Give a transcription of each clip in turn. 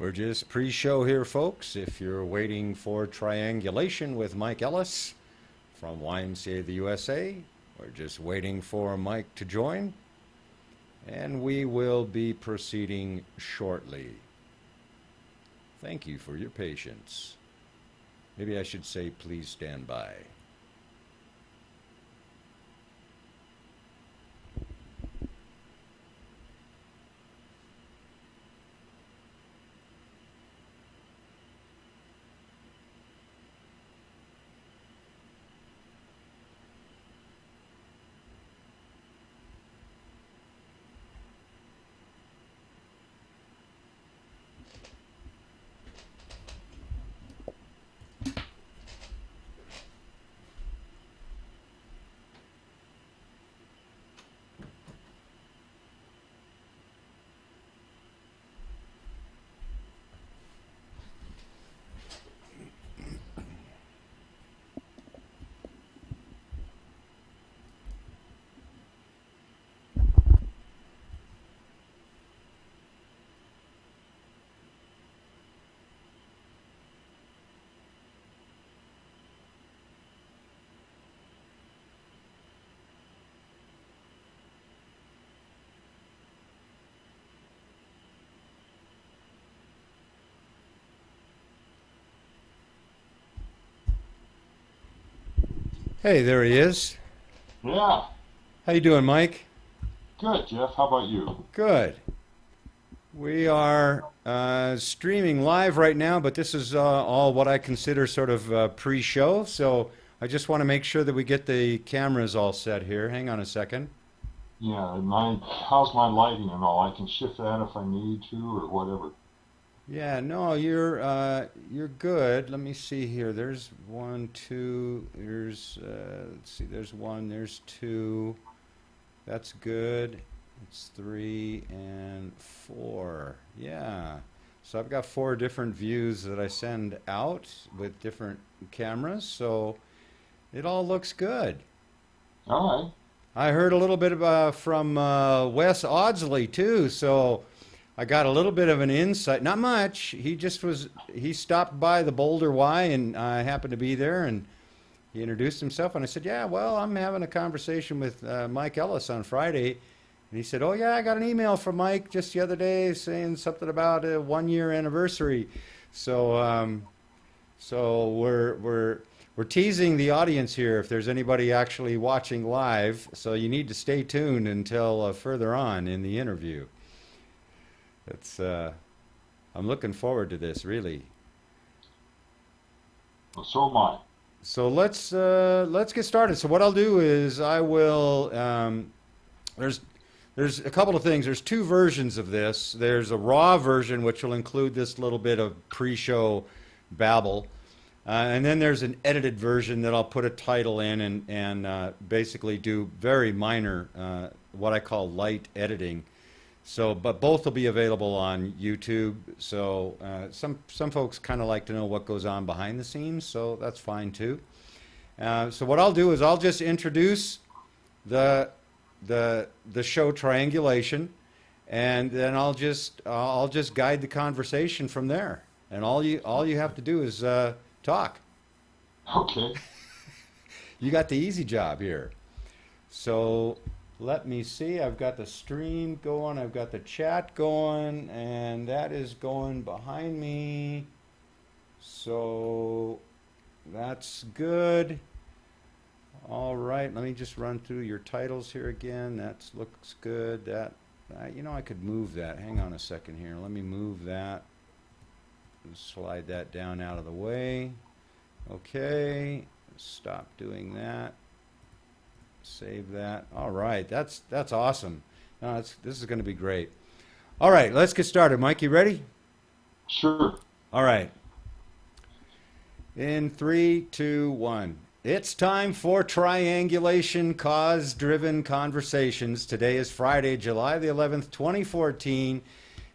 We're just pre-show here, folks. If you're waiting for Triangulation with Mike Ellis from YMCA of the USA, we're just waiting for Mike to join, and we will be proceeding shortly. Thank you for your patience. Maybe I should say, please stand by. Hey, there he is. Yeah, How you doing, Mike? good, Jeff. How about you? Good. We are streaming live right now, but this is all what I consider sort of pre-show. So I just want to make sure that we get the cameras all set here. Hang on a second. Yeah, how's my lighting and all? I can shift that if I need to or whatever. Yeah, no, you're good. Let me see here. There's one, two. There's let's see. There's one. There's two. That's good. It's three and four. Yeah. So I've got four different views that I send out with different cameras. So it all looks good. All right. I heard a little bit from Wes Audsley too. So I got a little bit of an insight. Not much. He stopped by the Boulder Y and I happened to be there and he introduced himself and I said, yeah, well, I'm having a conversation with Mike Ellis on Friday. And he said, oh yeah, I got an email from Mike just the other day saying something about a 1 year anniversary. So, so we're teasing the audience here if there's anybody actually watching live. So you need to stay tuned until further on in the interview. It's I'm looking forward to this, really. Well, so am I. So let's get started. So what I'll do is I will there's a couple of things. There's two versions of this. There's a raw version which will include this little bit of pre-show babble, and then there's an edited version that I'll put a title in and basically do very minor what I call light editing. So, but both will be available on YouTube. So some folks kind of like to know what goes on behind the scenes, so that's fine too. So what I'll do is I'll just introduce the show Triangulation, and then I'll just guide the conversation from there. And all you have to do is talk. Okay. You got the easy job here. So let me see. I've got the stream going. I've got the chat going, and that is going behind me. So that's good. All right. Let me just run through your titles here again. That looks good. That you know, I could move that. Hang on a second here. Let me move that. Slide that down out of the way. Okay. Stop doing that. Save that. All right, that's awesome. No, this is going to be great. All right, let's get started. Mike, you ready? Sure. All right. In 3, 2, 1. It's time for Triangulation Cause-Driven Conversations. Today is Friday, July the 11th, 2014.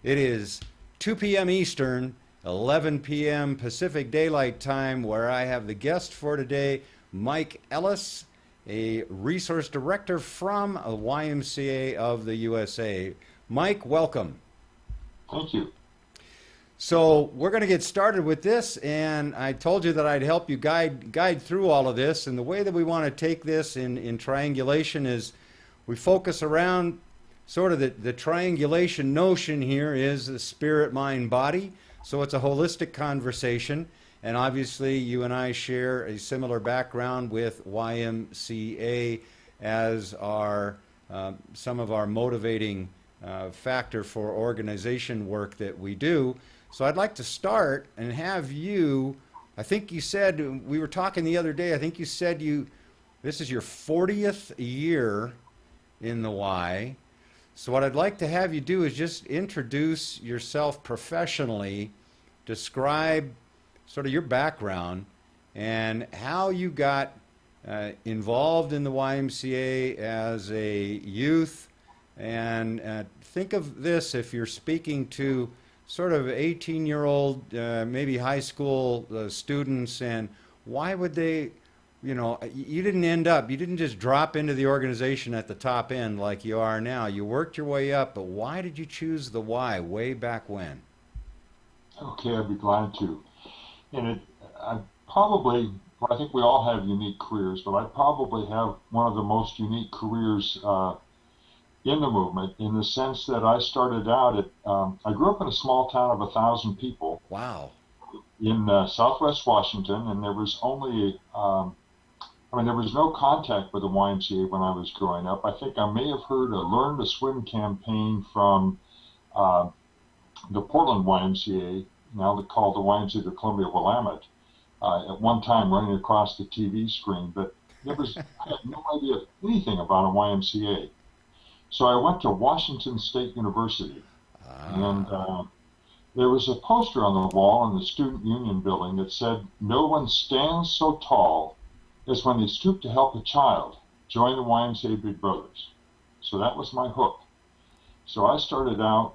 It is 2 p.m. Eastern, 11 p.m. Pacific Daylight Time, where I have the guest for today, Mike Ellis, a resource director from a YMCA of the USA. Mike, welcome. Thank you. So we're going to get started with this, and I told you that I'd help you guide through all of this. And the way that we want to take this in triangulation is we focus around sort of the triangulation notion here is the spirit, mind, body. So it's a holistic conversation. And obviously, you and I share a similar background with YMCA as our some of our motivating factor for organization work that we do. So I'd like to start and have you, I think you said, we were talking the other day, I think you said this is your 40th year in the Y. So what I'd like to have you do is just introduce yourself professionally, describe sort of your background and how you got involved in the YMCA as a youth. And think of this if you're speaking to sort of 18-year-old, maybe high school students, and why would they, you didn't just drop into the organization at the top end like you are now. You worked your way up, but why did you choose the Y way back when? Okay, I'd be glad to. And I think we all have unique careers, but I probably have one of the most unique careers in the movement, in the sense that I started out I grew up in a small town of 1,000 people. Wow. In Southwest Washington, and there was only, there was no contact with the YMCA when I was growing up. I think I may have heard a Learn to Swim campaign from the Portland YMCA, now they're called the YMCA of Columbia Willamette, at one time running across the TV screen, but I had no idea anything about a YMCA. So I went to Washington State University, and there was a poster on the wall in the Student Union building that said, "No one stands so tall as when they stoop to help a child. Join the YMCA Big Brothers." So that was my hook. So I started out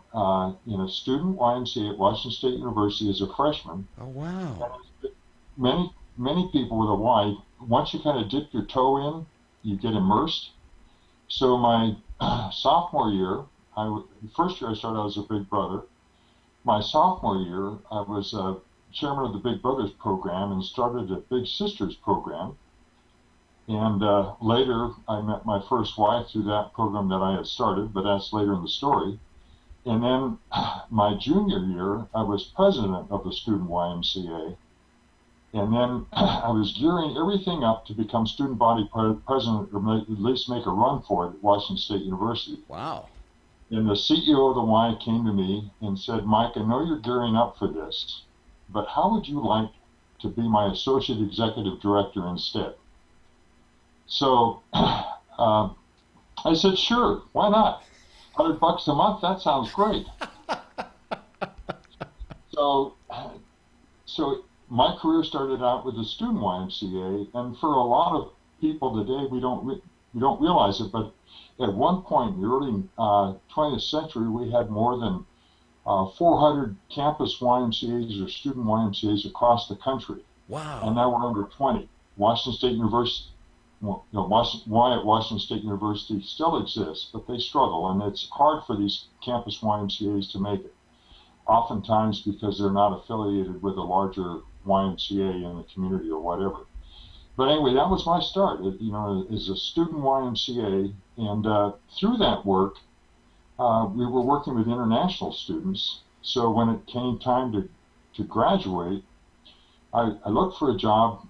in a student YMCA at Washington State University as a freshman. Oh, wow. Many people with a Y, once you kind of dip your toe in, you get immersed. So my sophomore year, the first year I started out as a Big Brother. My sophomore year, I was chairman of the Big Brothers program and started a Big Sisters program. And later, I met my first wife through that program that I had started, but that's later in the story. And then my junior year, I was president of the student YMCA. And then I was gearing everything up to become student body president, or at least make a run for it at Washington State University. Wow. And the CEO of the Y came to me and said, "Mike, I know you're gearing up for this, but how would you like to be my associate executive director instead?" So I said, "Sure, why not? $100 a month, that sounds great." So my career started out with the student YMCA, and for a lot of people today, we don't realize it, but at one point in the early 20th century, we had more than 400 campus YMCAs or student YMCAs across the country. Wow. And now we're under 20. Washington State University, Y at Washington State University still exists, but they struggle, and it's hard for these campus YMCAs to make it, oftentimes because they're not affiliated with a larger YMCA in the community or whatever. But anyway, that was my start, as a student YMCA, and through that work, we were working with international students. So when it came time to graduate, I looked for a job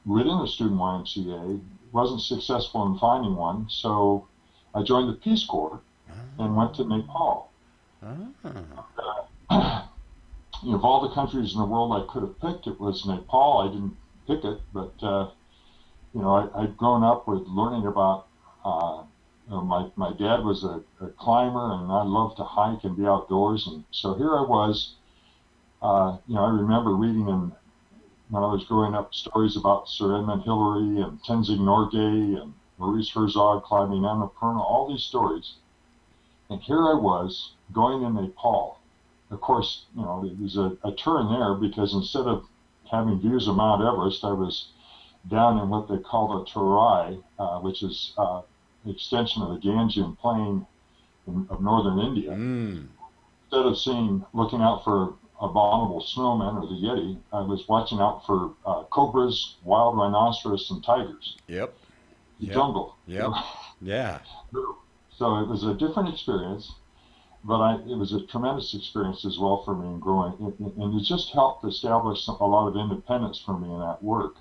within the student YMCA, wasn't successful in finding one, so I joined the Peace Corps and went to Nepal. Of all the countries in the world I could have picked, it was Nepal. I didn't pick it, but I'd grown up with learning about. My dad was a climber, and I loved to hike and be outdoors, and so here I was. I remember reading when I was growing up stories about Sir Edmund Hillary and Tenzing Norgay and Maurice Herzog climbing Annapurna, all these stories. And here I was going to Nepal. Of course, there was a turn there, because instead of having views of Mount Everest, I was down in what they call the Terai, which is an extension of the Gangean Plain of northern India. Instead of looking out for abominable snowman or the Yeti, I was watching out for cobras, wild rhinoceros, and tigers. Yep. The Yep. jungle. Yep. Yeah. So it was a different experience, but it was a tremendous experience as well for me in growing, and it just helped establish a lot of independence for me in that work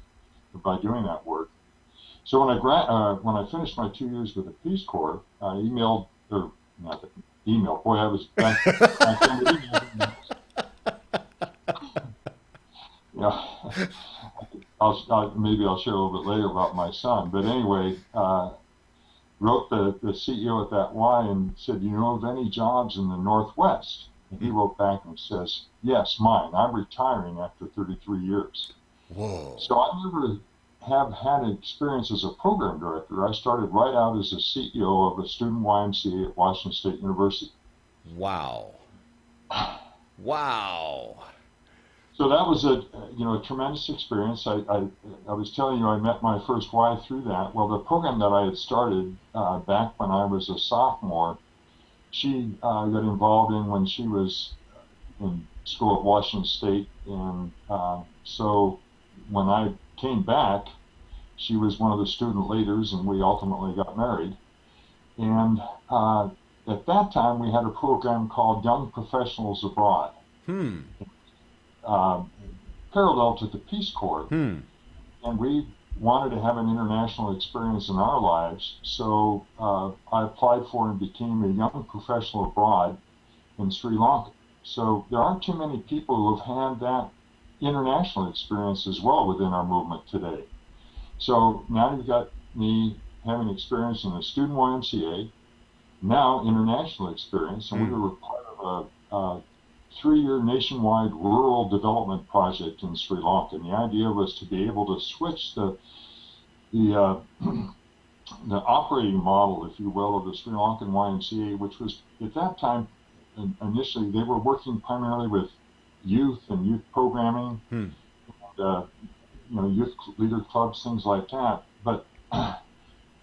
by doing that work. So when I finished my 2 years with the Peace Corps, I emailed, or not email, boy, I was back in the email. Yeah, maybe I'll share a little bit later about my son. But anyway, wrote the CEO at that Y and said, you know of any jobs in the Northwest? And he wrote back and says, yes, mine. I'm retiring after 33 years. Whoa. So I never have had experience as a program director. I started right out as a CEO of a student YMCA at Washington State University. Wow. Wow. So that was a tremendous experience. I was telling you I met my first wife through that. Well, the program that I had started back when I was a sophomore, she got involved in when she was in school at Washington State, and so when I came back, she was one of the student leaders, and we ultimately got married. And at that time, we had a program called Young Professionals Abroad. Parallel to the Peace Corps. And we wanted to have an international experience in our lives, so I applied for and became a young professional abroad in Sri Lanka. So there aren't too many people who have had that international experience as well within our movement today. So now you've got me having experience in the student YMCA, now international experience, and we were part of a 3-year nationwide rural development project in Sri Lanka. And the idea was to be able to switch the operating model, if you will, of the Sri Lankan YMCA, which was at that time, initially they were working primarily with youth and youth programming, and, youth leader clubs, things like that, but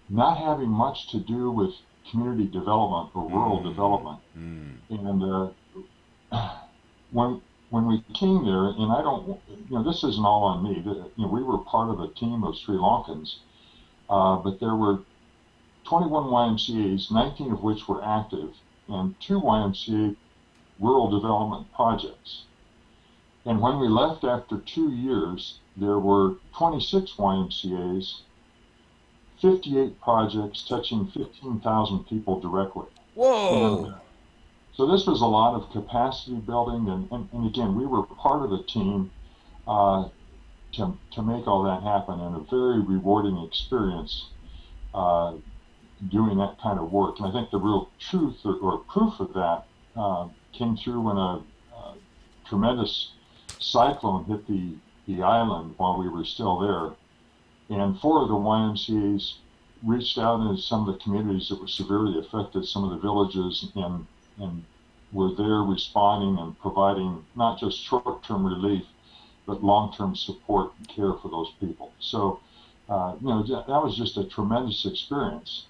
not having much to do with community development or rural development. And when we came there, and I don't, this isn't all on me. We were part of a team of Sri Lankans, but there were 21 YMCAs, 19 of which were active, and 2 YMCA rural development projects. And when we left after 2 years, there were 26 YMCAs, 58 projects touching 15,000 people directly. Whoa! And, so this was a lot of capacity building, and again, we were part of the team to make all that happen, and a very rewarding experience doing that kind of work. And I think the real truth or proof of that came through when a tremendous cyclone hit the island while we were still there, and 4 of the YMCAs reached out into some of the communities that were severely affected, some of the villages, and were there responding and providing not just short-term relief, but long-term support and care for those people. So, that was just a tremendous experience.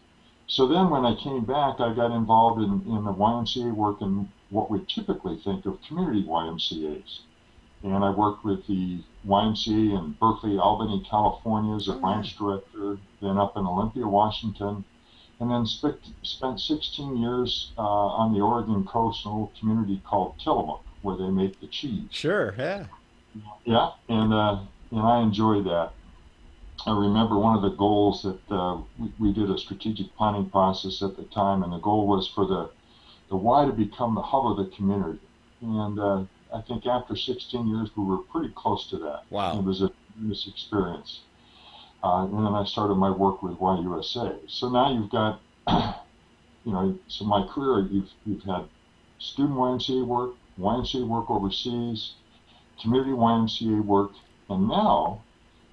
So then when I came back, I got involved in the YMCA work in what we typically think of community YMCAs. And I worked with the YMCA in Berkeley, Albany, California as a branch director, then up in Olympia, Washington, and then spent 16 years on the Oregon coast in a little community called Tillamook, where they make the cheese. Sure, yeah. Yeah, and I enjoyed that. I remember one of the goals that we did a strategic planning process at the time, and the goal was for the Y to become the hub of the community. And I think after 16 years, we were pretty close to that. Wow. It was a tremendous experience. And then I started my work with YUSA. So now you've got, so my career, you've had student YMCA work overseas, community YMCA work, and now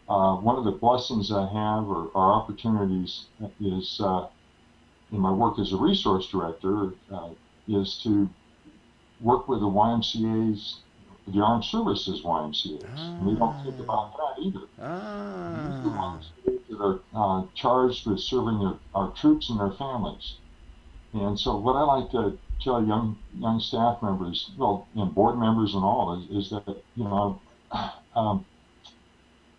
one of the blessings I have or opportunities is in my work as a resource director is to work with the YMCA's, the Armed Services YMCAs. And we don't think about that either. These are YMCAs that are charged with serving our troops and their families. And so what I like to tell young staff members, well, and board members and all, is that um,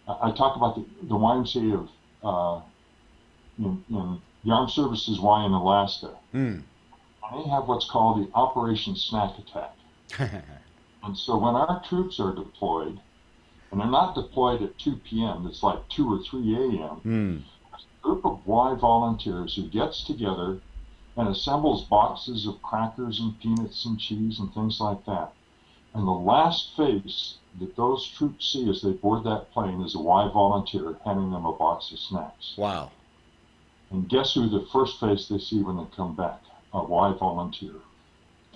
I talk about the YMCA of in the Armed Services Y in Alaska. Hmm. And they have what's called the Operation Snack Attack. And so when our troops are deployed, and they're not deployed at 2 p.m., it's like 2 or 3 a.m., Hmm. a group of Y volunteers who gets together and assembles boxes of crackers and peanuts and cheese and things like that. And the last face that those troops see as they board that plane is a Y volunteer handing them a box of snacks. Wow. And guess who the first face they see when they come back? A Y volunteer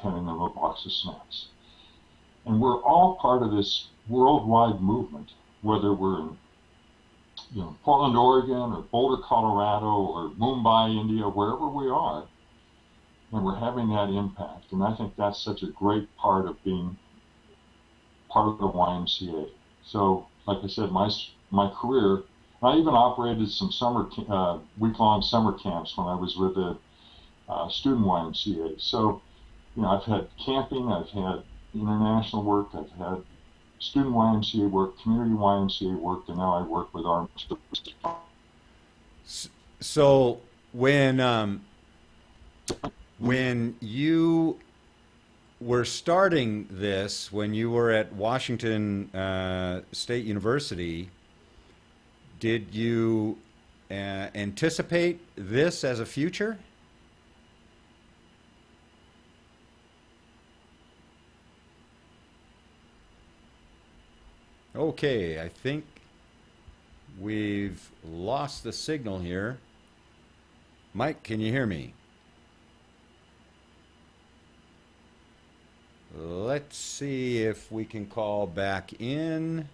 handing them a box of snacks. And we're all part of this worldwide movement, whether we're in Portland, Oregon, or Boulder, Colorado, or Mumbai, India, wherever we are, and we're having that impact. And I think that's such a great part of being part of the YMCA. So, like I said, my career, I even operated some week-long summer camps when I was with the student YMCA. So, I've had camping, I've had international work, I've had student YMCA work, community YMCA work, and now I work with armed services. So when you were starting this, when you were at Washington State University, did you anticipate this as a future? Okay, I think we've lost the signal here. Mike, can you hear me? Let's see if we can call back in.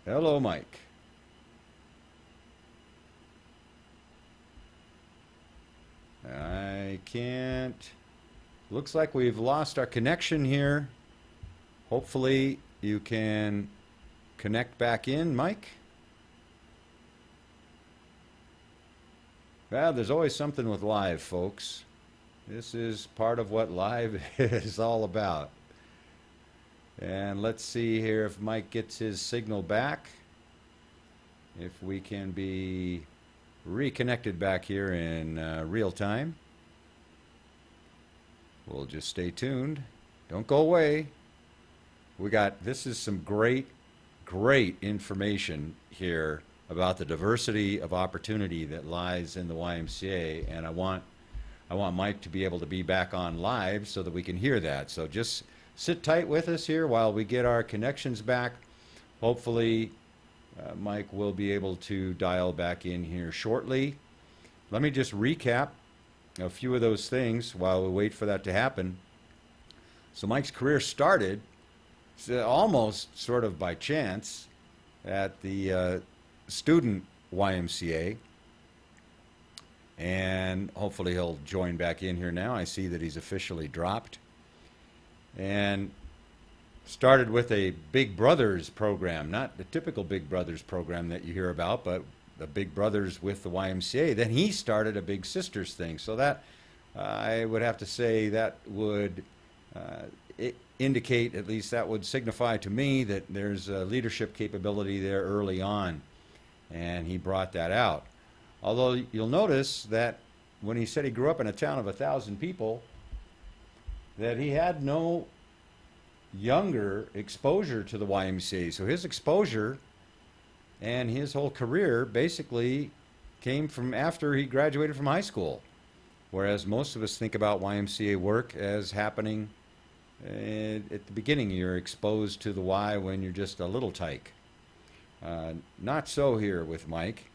Hello, Mike. I can't. Looks like we've lost our connection here. Hopefully you can connect back in, Mike. Well, there's always something with live, folks. This is part of what live is all about. And let's see here if Mike gets his signal back. If we can be reconnected back here in real time. We'll just stay tuned. Don't go away. This is some great information here about the diversity of opportunity that lies in the YMCA, and I want Mike to be able to be back on live so that we can hear that. So just sit tight with us here while we get our connections back. Hopefully, Mike will be able to dial back in here shortly. Let me just recap a few of those things while we wait for that to happen. So Mike's career started almost sort of by chance at the student YMCA, and hopefully he'll join back in here now. I see that he's officially dropped. And started with a Big Brothers program, not the typical Big Brothers program that you hear about, but the Big Brothers with the YMCA. Then he started a Big Sisters thing. So that I would have to say that would indicate, at least that would signify to me, that there's a leadership capability there early on. And he brought that out. Although you'll notice that when he said he grew up in a town of 1,000 people, that he had no younger exposure to the YMCA. So his exposure and his whole career basically came from after he graduated from high school. Whereas most of us think about YMCA work as happening at the beginning. You're exposed to the Y when you're just a little tyke. Not so here with Mike.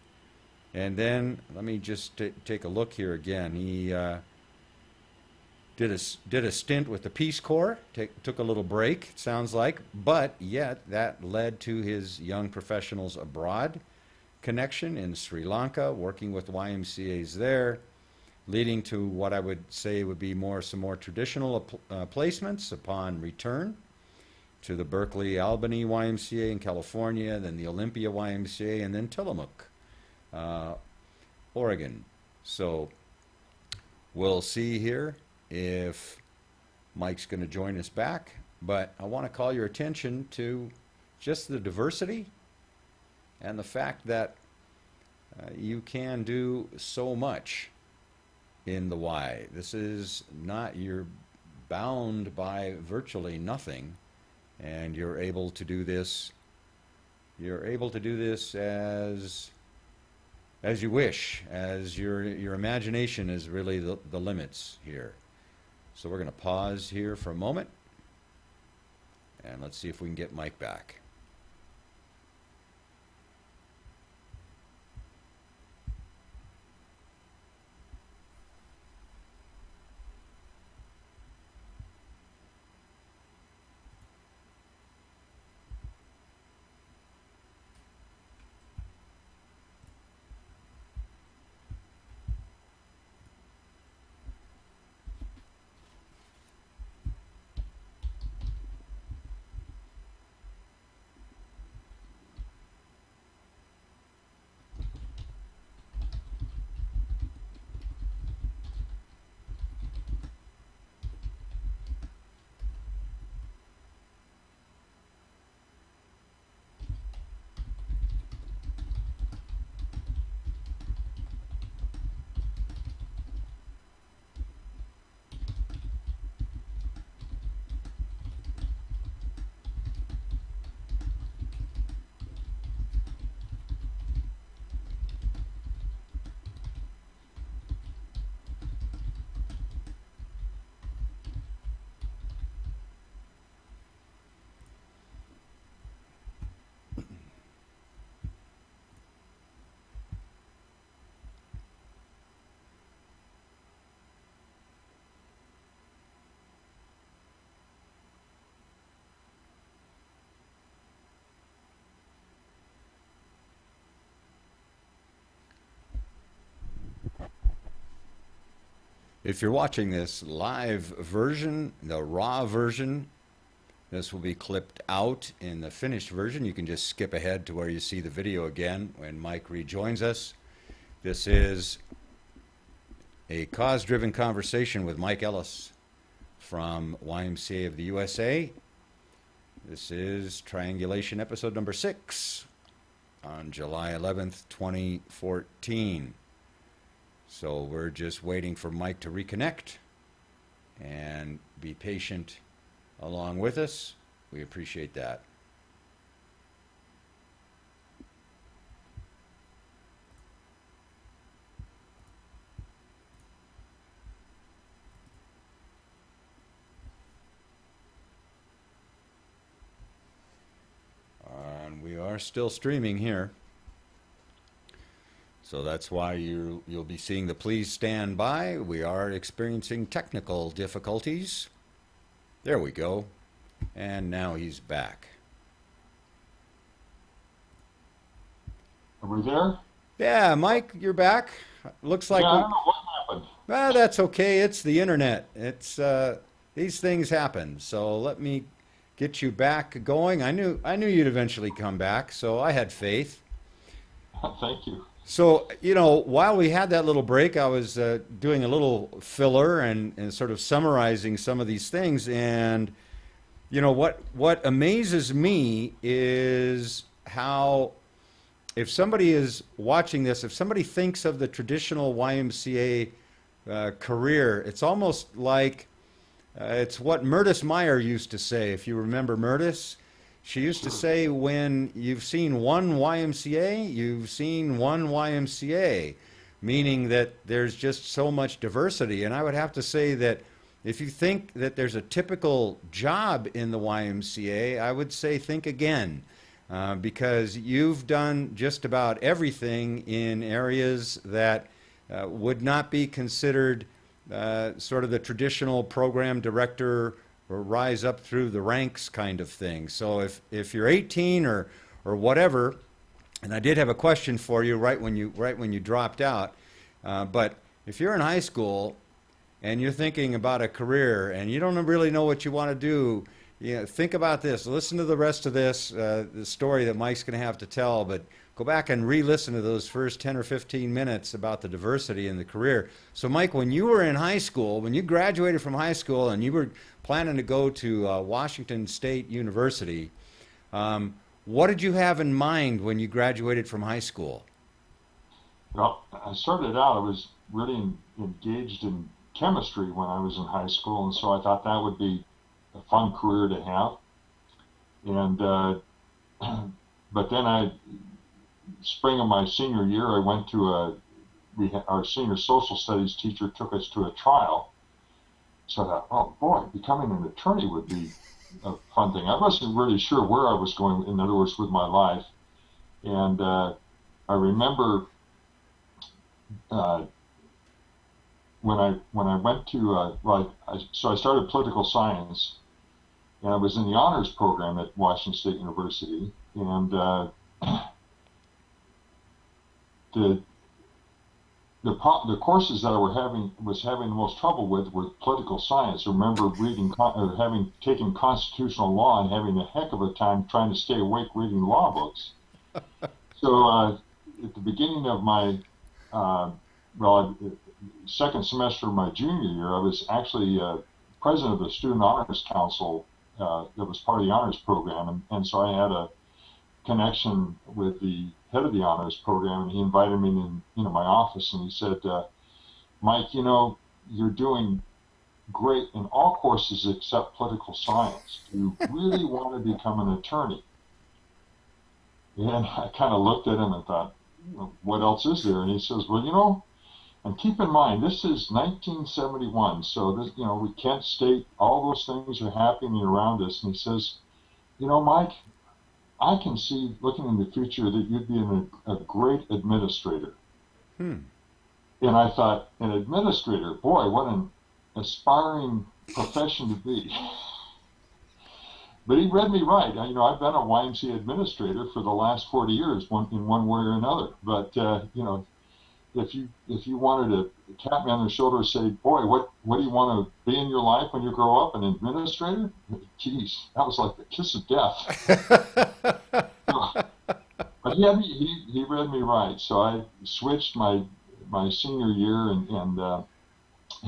And then let me just take a look here again. He did a stint with the Peace Corps, took a little break, it sounds like, but yet that led to his Young Professionals Abroad connection in Sri Lanka, working with YMCAs there, leading to what I would say would be some more traditional placements upon return to the Berkeley Albany YMCA in California, then the Olympia YMCA, and then Tillamook. Oregon. So we'll see here if Mike's going to join us back, but I want to call your attention to just the diversity and the fact that you can do so much in the Y. This is not, you're bound by virtually nothing, and you're able to do this as you wish, as your imagination is really the limits here. So we're going to pause here for a moment, and let's see if we can get Mike back. If you're watching this live version, the raw version, this will be clipped out. In the finished version, you can just skip ahead to where you see the video again when Mike rejoins us. This is a cause-driven conversation with Mike Ellis from YMCA of the USA. This is Triangulation episode number 6 on July 11th, 2014. So we're just waiting for Mike to reconnect and be patient along with us. We appreciate that. And we are still streaming here. So that's why you'll be seeing the please stand by. We are experiencing technical difficulties. There we go. And now he's back. Are we there? Yeah, Mike, you're back. Looks like Yeah, I don't know what happened. well, that's okay. It's the internet. It's these things happen. So let me get you back going. I knew you'd eventually come back, so I had faith. Thank you. So, while we had that little break, I was doing a little filler and sort of summarizing some of these things. And, what amazes me is how, if somebody is watching this, if somebody thinks of the traditional YMCA career, it's almost like it's what Myrtis Meyer used to say, if you remember Myrtis. She used to say, when you've seen one YMCA, you've seen one YMCA, meaning that there's just so much diversity. And I would have to say that if you think that there's a typical job in the YMCA, I would say think again, because you've done just about everything in areas that would not be considered sort of the traditional program director or rise up through the ranks kind of thing. So if you're 18 or whatever, and I did have a question for you right when you dropped out, but if you're in high school and you're thinking about a career and you don't really know what you want to do, think about this. Listen to the rest of this, the story that Mike's going to have to tell, but go back and re-listen to those first 10 or 15 minutes about the diversity in the career. So, Mike, when you were in high school, when you graduated from high school and you were planning to go to Washington State University, what did you have in mind when you graduated from high school? Well, I started out, I was really engaged in chemistry when I was in high school, and so I thought that would be a fun career to have. And but then spring of my senior year, I went to our senior social studies teacher took us to a trial. So I thought, oh boy, becoming an attorney would be a fun thing. I wasn't really sure where I was going, in other words, with my life. And I remember when I went to so I started political science, and I was in the honors program at Washington State University, and the courses that I was having the most trouble with were political science. I remember having taken constitutional law and having a heck of a time trying to stay awake reading law books. So at the beginning of my second semester of my junior year, I was actually president of the Student Honors Council that was part of the honors program, and so I had a connection with the head of the honors program, and he invited me in my office, and he said, Mike, you're doing great in all courses except political science. Do you really want to become an attorney? And I kind of looked at him and thought, what else is there? And he says, well, and keep in mind, this is 1971, so this, we can't state all those things are happening around us. And he says, Mike, I can see, looking in the future, that you'd be a great administrator. And I thought, an administrator, boy, what an aspiring profession to be. But he read me right. I've been a YMCA administrator for the last 40 years, in one way or another. But if you wanted to tap me on the shoulder and say, boy, what do you want to be in your life when you grow up? An administrator? Geez, that was like the kiss of death. But he read me right. So I switched my senior year and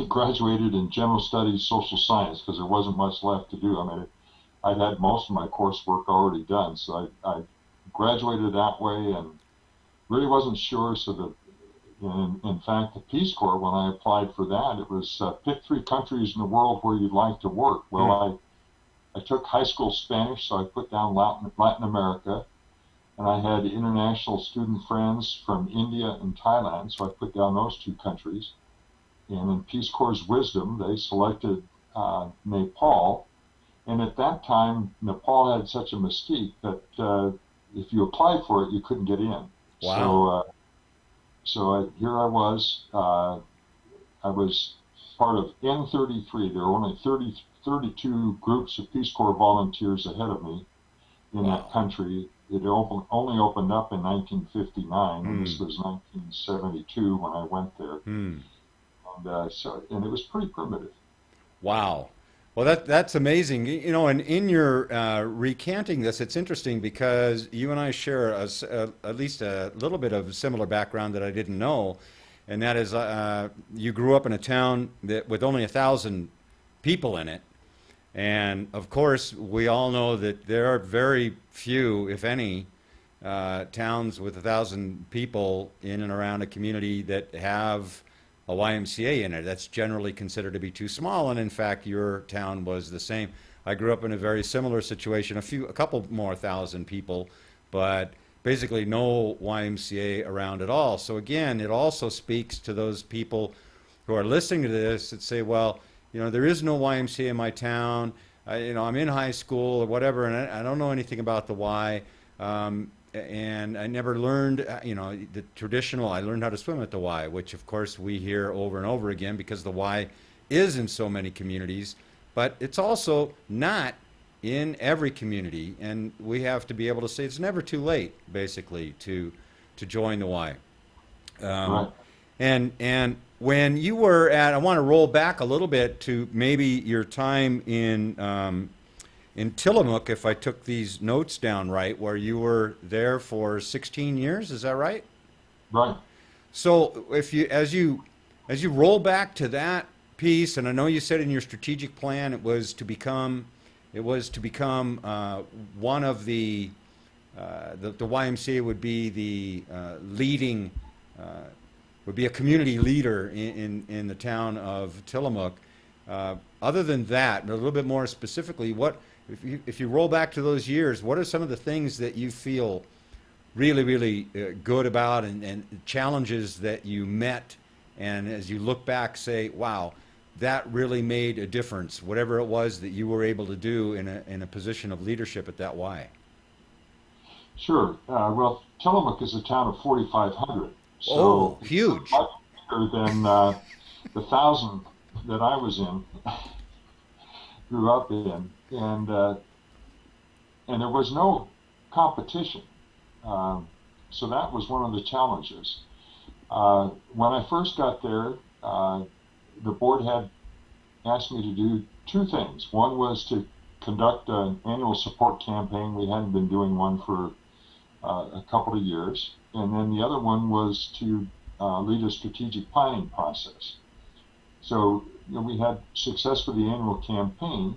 graduated in general studies, social science, because there wasn't much left to do. I mean, I'd had most of my coursework already done. So I graduated that way and really wasn't sure. So in fact, the Peace Corps, when I applied for that, it was pick 3 countries in the world where you'd like to work. Well, I took high school Spanish, so I put down Latin America, and I had international student friends from India and Thailand, so I put down those 2 countries. And in Peace Corps' wisdom, they selected Nepal, and at that time, Nepal had such a mystique that if you applied for it, you couldn't get in. Wow. So here I was. I was part of N33. There were only 32 groups of Peace Corps volunteers ahead of me in that country. It only opened up in 1959, and this was 1972 when I went there. And it was pretty primitive. Wow. Well, that's amazing. And in your recanting this, it's interesting because you and I share at least a little bit of similar background that I didn't know, and that is you grew up in a town with only 1,000 people in it, and of course we all know that there are very few, if any, towns with 1,000 people in and around a community that have a YMCA in it. That's generally considered to be too small, and in fact, your town was the same. I grew up in a very similar situation, a couple more 1,000 people, but basically no YMCA around at all. So again, it also speaks to those people who are listening to this that say, well, there is no YMCA in my town. I'm in high school or whatever, and I don't know anything about the Y. And I never learned, the traditional, I learned how to swim at the Y, which of course we hear over and over again because the Y is in so many communities, but it's also not in every community. And we have to be able to say it's never too late, basically, to join the Y. Right. And when you were I want to roll back a little bit to maybe your time in in Tillamook, if I took these notes down right, where you were there for 16 years. Is that right? Right. So if you as you roll back to that piece, and I know you said in your strategic plan it was to become one of the YMCA would be the leading would be a community leader in the town of Tillamook. Other than that, a little bit more specifically, what if you roll back to those years? What are some of the things that you feel really good about, and challenges that you met, and as you look back, say, "Wow, that really made a difference." Whatever it was that you were able to do in a position of leadership at that Y. Sure. Well, Tillamook is a town of 4,500, Oh, so huge. much bigger than the 1,000 that I was in, grew up in, and there was no competition. So that was one of the challenges. When I first got there, the board had asked me to do two things. One was to conduct an annual support campaign. We hadn't been doing one for a couple of years. And then the other one was to lead a strategic planning process. So we had success with the annual campaign,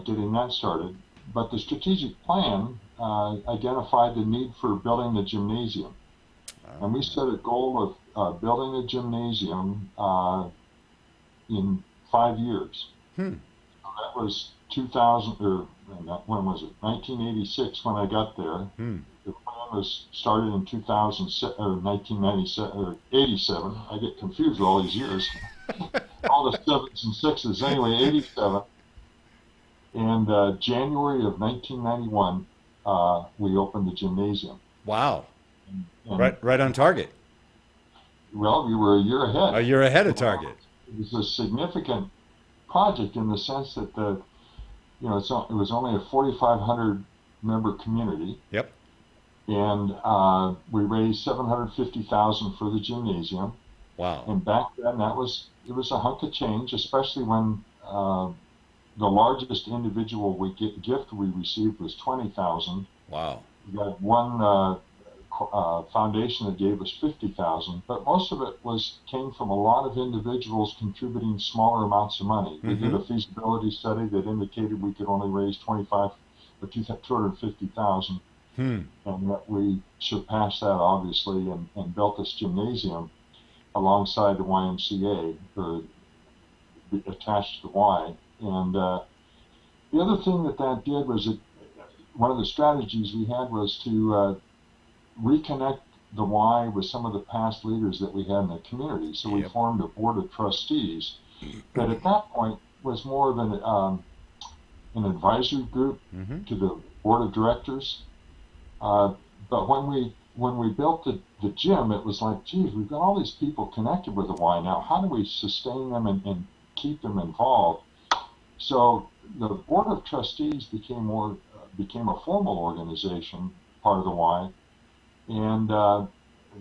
getting that started. But the strategic plan identified the need for building the gymnasium. And we set a goal of building a gymnasium in 5 years. That was 2000, or when was it? 1986 when I got there. The plan was started in 2007 or 1997 or 87. I get confused with all these years. All the sevens and sixes. Anyway, 87. And January of 1991, we opened the gymnasium. Wow. And, Right on target. well, we were a year ahead. A year ahead of target. It was a significant project in the sense that it was only a 4,500 member community. Yep. And we raised $750,000 for the gymnasium. Wow. And back then, it was a hunk of change, especially when the largest individual gift we received was $20,000. Wow. We got one foundation that gave us $50,000, but most of it came from a lot of individuals contributing smaller amounts of money. We did a feasibility study that indicated we could only raise $250,000, and that we surpassed that obviously, and built this gymnasium alongside the YMCA, or attached to the Y. And the other thing that did was one of the strategies we had was to reconnect the Y with some of the past leaders that we had in the community. So we formed a board of trustees that at that point was more of an advisory group to the board of directors. But when we built the gym, it was like, geez, we've got all these people connected with the Y now. How do we sustain them and keep them involved? So the board of trustees became a formal organization, part of the Y, and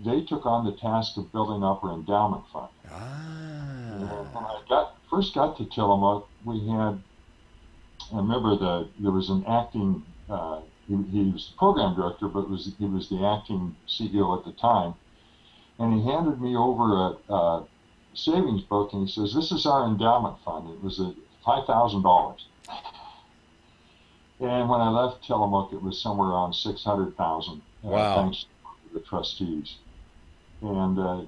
they took on the task of building up our endowment fund. And when I first got to Tillamook, I remember there was an acting, he was the program director, but he was the acting CEO at the time, and he handed me over a savings book, and he says, "This is our endowment fund." It was $5,000. And when I left Tillamook, it was somewhere around $600,000. Wow. Thanks to the trustees. And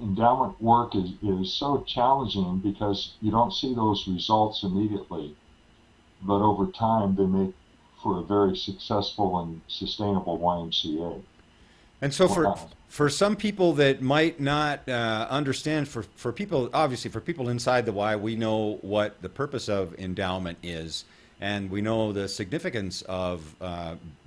endowment work is so challenging because you don't see those results immediately, but over time they make for a very successful and sustainable YMCA. And so for some people that might not understand, for people, obviously for people inside the Y, we know what the purpose of endowment is, and we know the significance of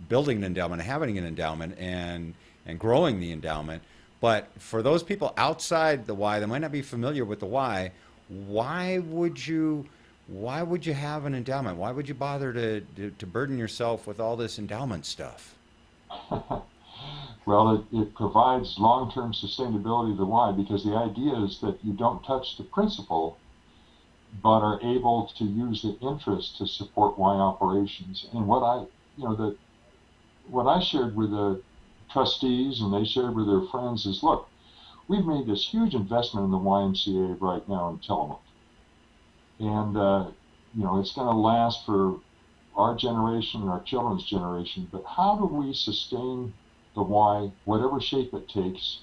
building an endowment, having an endowment, and growing the endowment. But for those people outside the Y that might not be familiar with the Y, why would you have an endowment? Why would you bother to burden yourself with all this endowment stuff? Well, it provides long-term sustainability of the Y, because the idea is that you don't touch the principal, but are able to use the interest to support Y operations. And what I shared with the trustees and they shared with their friends is, look, we've made this huge investment in the YMCA right now in Tillamook. And, it's going to last for our generation and our children's generation. But how do we sustain the Y, whatever shape it takes,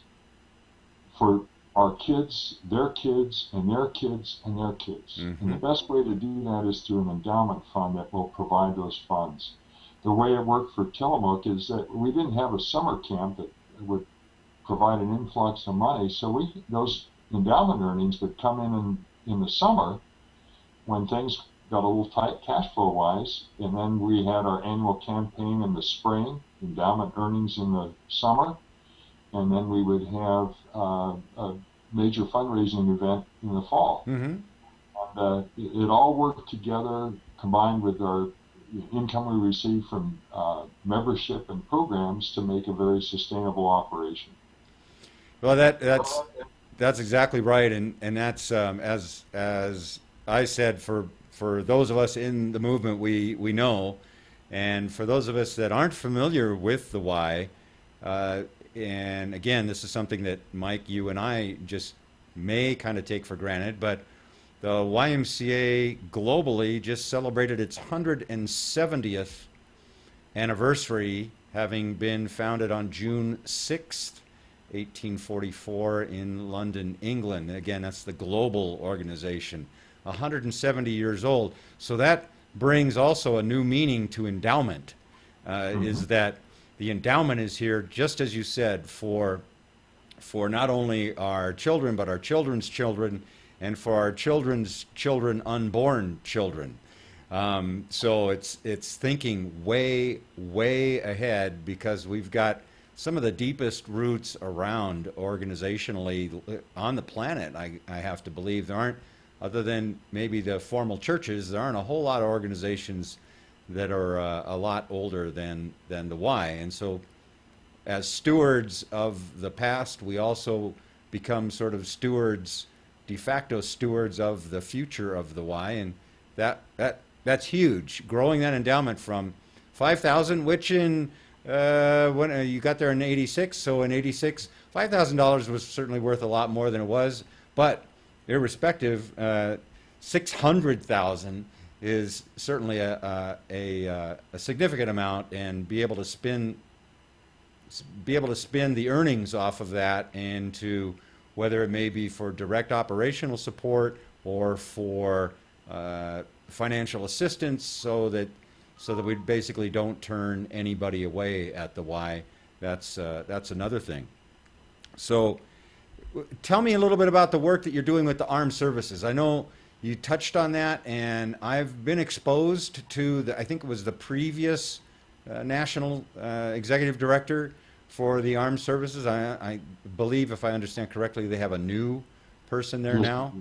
for our kids, their kids, and their kids, and their kids? Mm-hmm. And the best way to do that is through an endowment fund that will provide those funds. The way it worked for Tillamook is that we didn't have a summer camp that would provide an influx of money, so those endowment earnings would come in the summer when things got a little tight cash flow wise, and then we had our annual campaign in the spring, endowment earnings in the summer, and then we would have a major fundraising event in the fall. Mm-hmm. And it all worked together, combined with our income we received from membership and programs, to make a very sustainable operation. Well, that's exactly right, and that's as I said, for those of us in the movement, we know, and for those of us that aren't familiar with the Y, and again, this is something that Mike, you and I just may kind of take for granted, but the YMCA globally just celebrated its 170th anniversary, having been founded on June 6th, 1844 in London, England. Again, that's the global organization, 170 years old. So that brings also a new meaning to endowment, is that the endowment is here, just as you said, for not only our children, but our children's children, and for our children's children, unborn children. So it's thinking way, way ahead, because we've got some of the deepest roots around organizationally on the planet. I have to believe there aren't, other than maybe the formal churches, there aren't a whole lot of organizations that are a lot older than the Y. And so as stewards of the past, we also become sort of stewards, de facto stewards of the future of the Y, and that's huge. Growing that endowment from 5,000, which in when you got there in '86, so in '86, $5,000 was certainly worth a lot more than it was, but irrespective, 600,000 is certainly a significant amount, and be able to spin the earnings off of that into, whether it may be for direct operational support or for financial assistance, so that we basically don't turn anybody away at the Y. That's another thing. So tell me a little bit about the work that you're doing with the armed services. I know you touched on that, and I've been exposed to I think it was the previous national executive director for the armed services. I believe, if I understand correctly, they have a new person there now.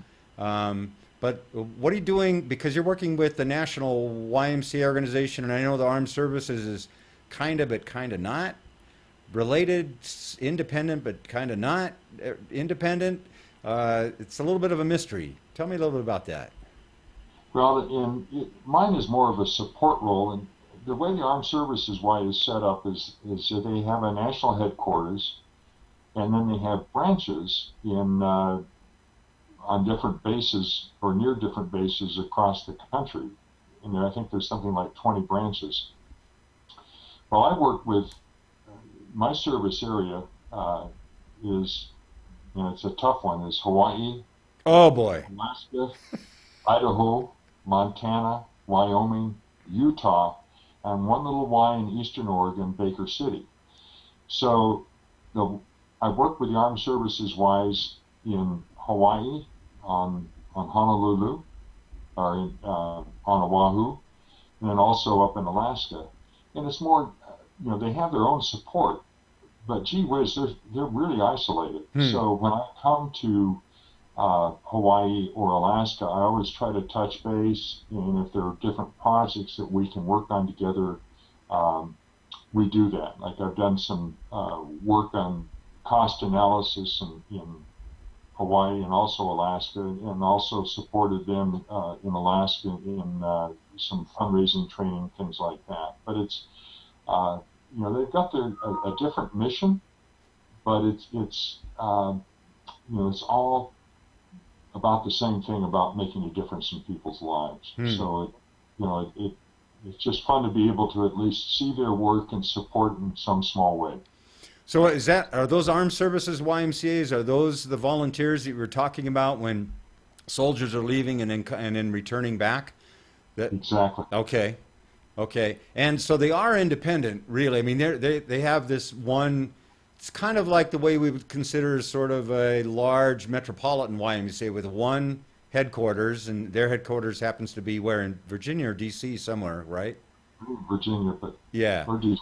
But what are you doing? Because you're working with the national YMCA organization, and I know the armed services is kind of, but kind of not. Related, independent, but kind of not independent. It's a little bit of a mystery. Tell me a little bit about that. Well, mine is more of a support role, and the way the Armed Services Y is set up is that they have a national headquarters, and then they have branches on different bases or near different bases across the country. And I think there's something like 20 branches. Well, I work with my service area is, it's a tough one, is Hawaii. Oh boy. Alaska, Idaho, Montana, Wyoming, Utah, and one little Y in eastern Oregon, Baker City. So I work with the Armed Services Ys in Hawaii, on Honolulu, or on Oahu, and then also up in Alaska. And it's more, they have their own support, but gee whiz, they're really isolated. So when I come to Hawaii or Alaska, I always try to touch base, and if there are different projects that we can work on together, we do that. Like I've done some work on cost analysis in Hawaii and also Alaska, and also supported them in Alaska in some fundraising training, things like that. But it's they've got a different mission, but it's all about the same thing about making a difference in people's lives. So it's just fun to be able to at least see their work and support in some small way. So are those armed services YMCA's? Are those the volunteers that you were talking about when soldiers are leaving and then returning back? Exactly. Okay. Okay. And so they are independent, really. I mean, they have this one. It's kind of like the way we would consider sort of a large metropolitan YMCA with one headquarters, and their headquarters happens to be where, in Virginia or D.C. somewhere, right? Virginia, but Yeah. or DC,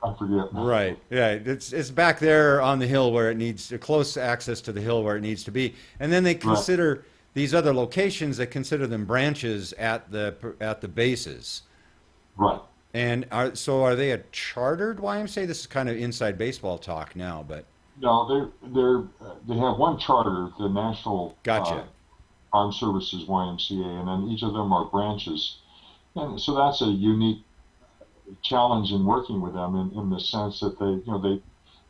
I forget. Right. Yeah. It's back there on the hill where it needs close access to the hill where it needs to be. And then they consider these other locations. They consider them branches at the bases. Right. And are they a chartered YMCA? This is kind of inside baseball talk now, but No, they have one charter, the National gotcha. Armed Services YMCA, and then each of them are branches. And so that's a unique challenge in working with them in the sense that they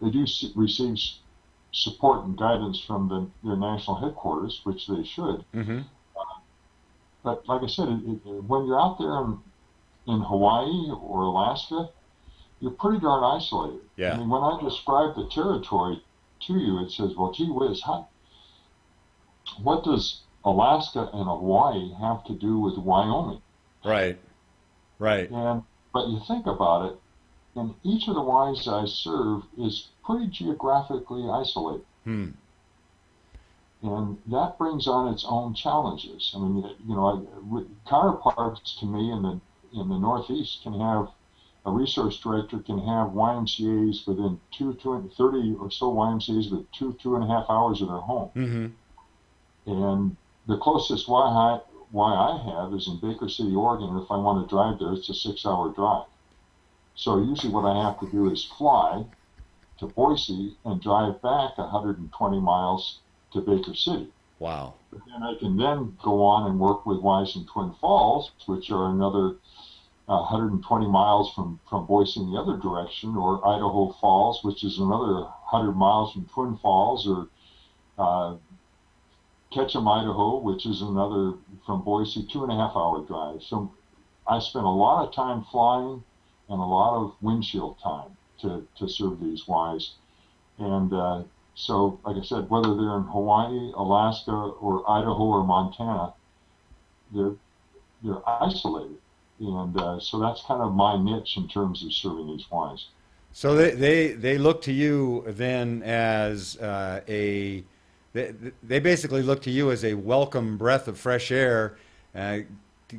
do receive support and guidance from their national headquarters, which they should. Mm-hmm. But like I said, when you're out there in Hawaii or Alaska, you're pretty darn isolated. Yeah. I mean, when I describe the territory to you, it says, well, gee whiz, what does Alaska and Hawaii have to do with Wyoming? Right. Right. But you think about it, and each of the Ys I serve is pretty geographically isolated. And that brings on its own challenges. I mean, counterparts to me in the Northeast can have a resource director can have YMCA's within 30 or so YMCA's with 2.5 hours of their home. Mm-hmm. And the closest Y I have is in Baker City, Oregon. If I want to drive there, it's a 6-hour drive. So usually what I have to do is fly to Boise and drive back 120 miles to Baker City. Wow. But then I can then go on and work with Ys in Twin Falls, which are another 120 miles from Boise in the other direction, or Idaho Falls, which is another 100 miles from Twin Falls, or Ketchum, Idaho, which is another from Boise 2.5-hour drive. So I spent a lot of time flying and a lot of windshield time to serve these Ys. And so, like I said, whether they're in Hawaii, Alaska, or Idaho or Montana, they're isolated. And so that's kind of my niche in terms of serving these Ys. So they look to you then as they basically look to you as a welcome breath of fresh air, to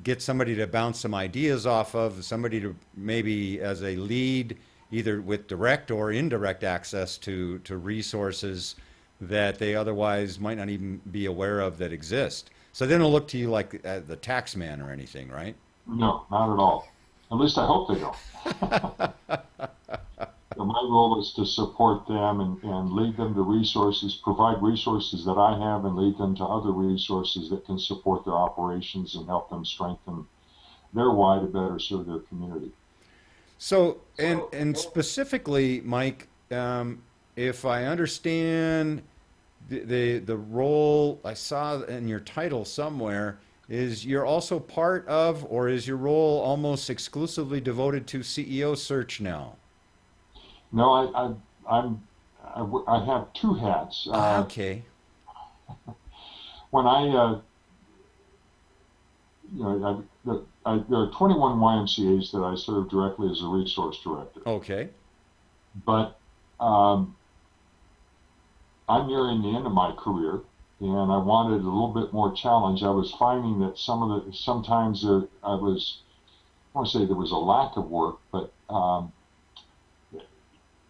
get somebody to bounce some ideas off of, somebody to maybe as a lead, either with direct or indirect access to resources that they otherwise might not even be aware of that exist. So they don't look to you like the tax man or anything, right? No, not at all. At least I hope they don't. So my role is to support them and lead them to resources, provide resources that I have, and lead them to other resources that can support their operations and help them strengthen their Y to better serve their community. So, and specifically, Mike, if I understand the role I saw in your title somewhere, is you're also part of, or is your role almost exclusively devoted to CEO search now? No, I have two hats. Okay. When there are 21 YMCA's that I serve directly as a resource director. Okay. But I'm nearing the end of my career, and I wanted a little bit more challenge. I was finding that sometimes I want to say there was a lack of work, but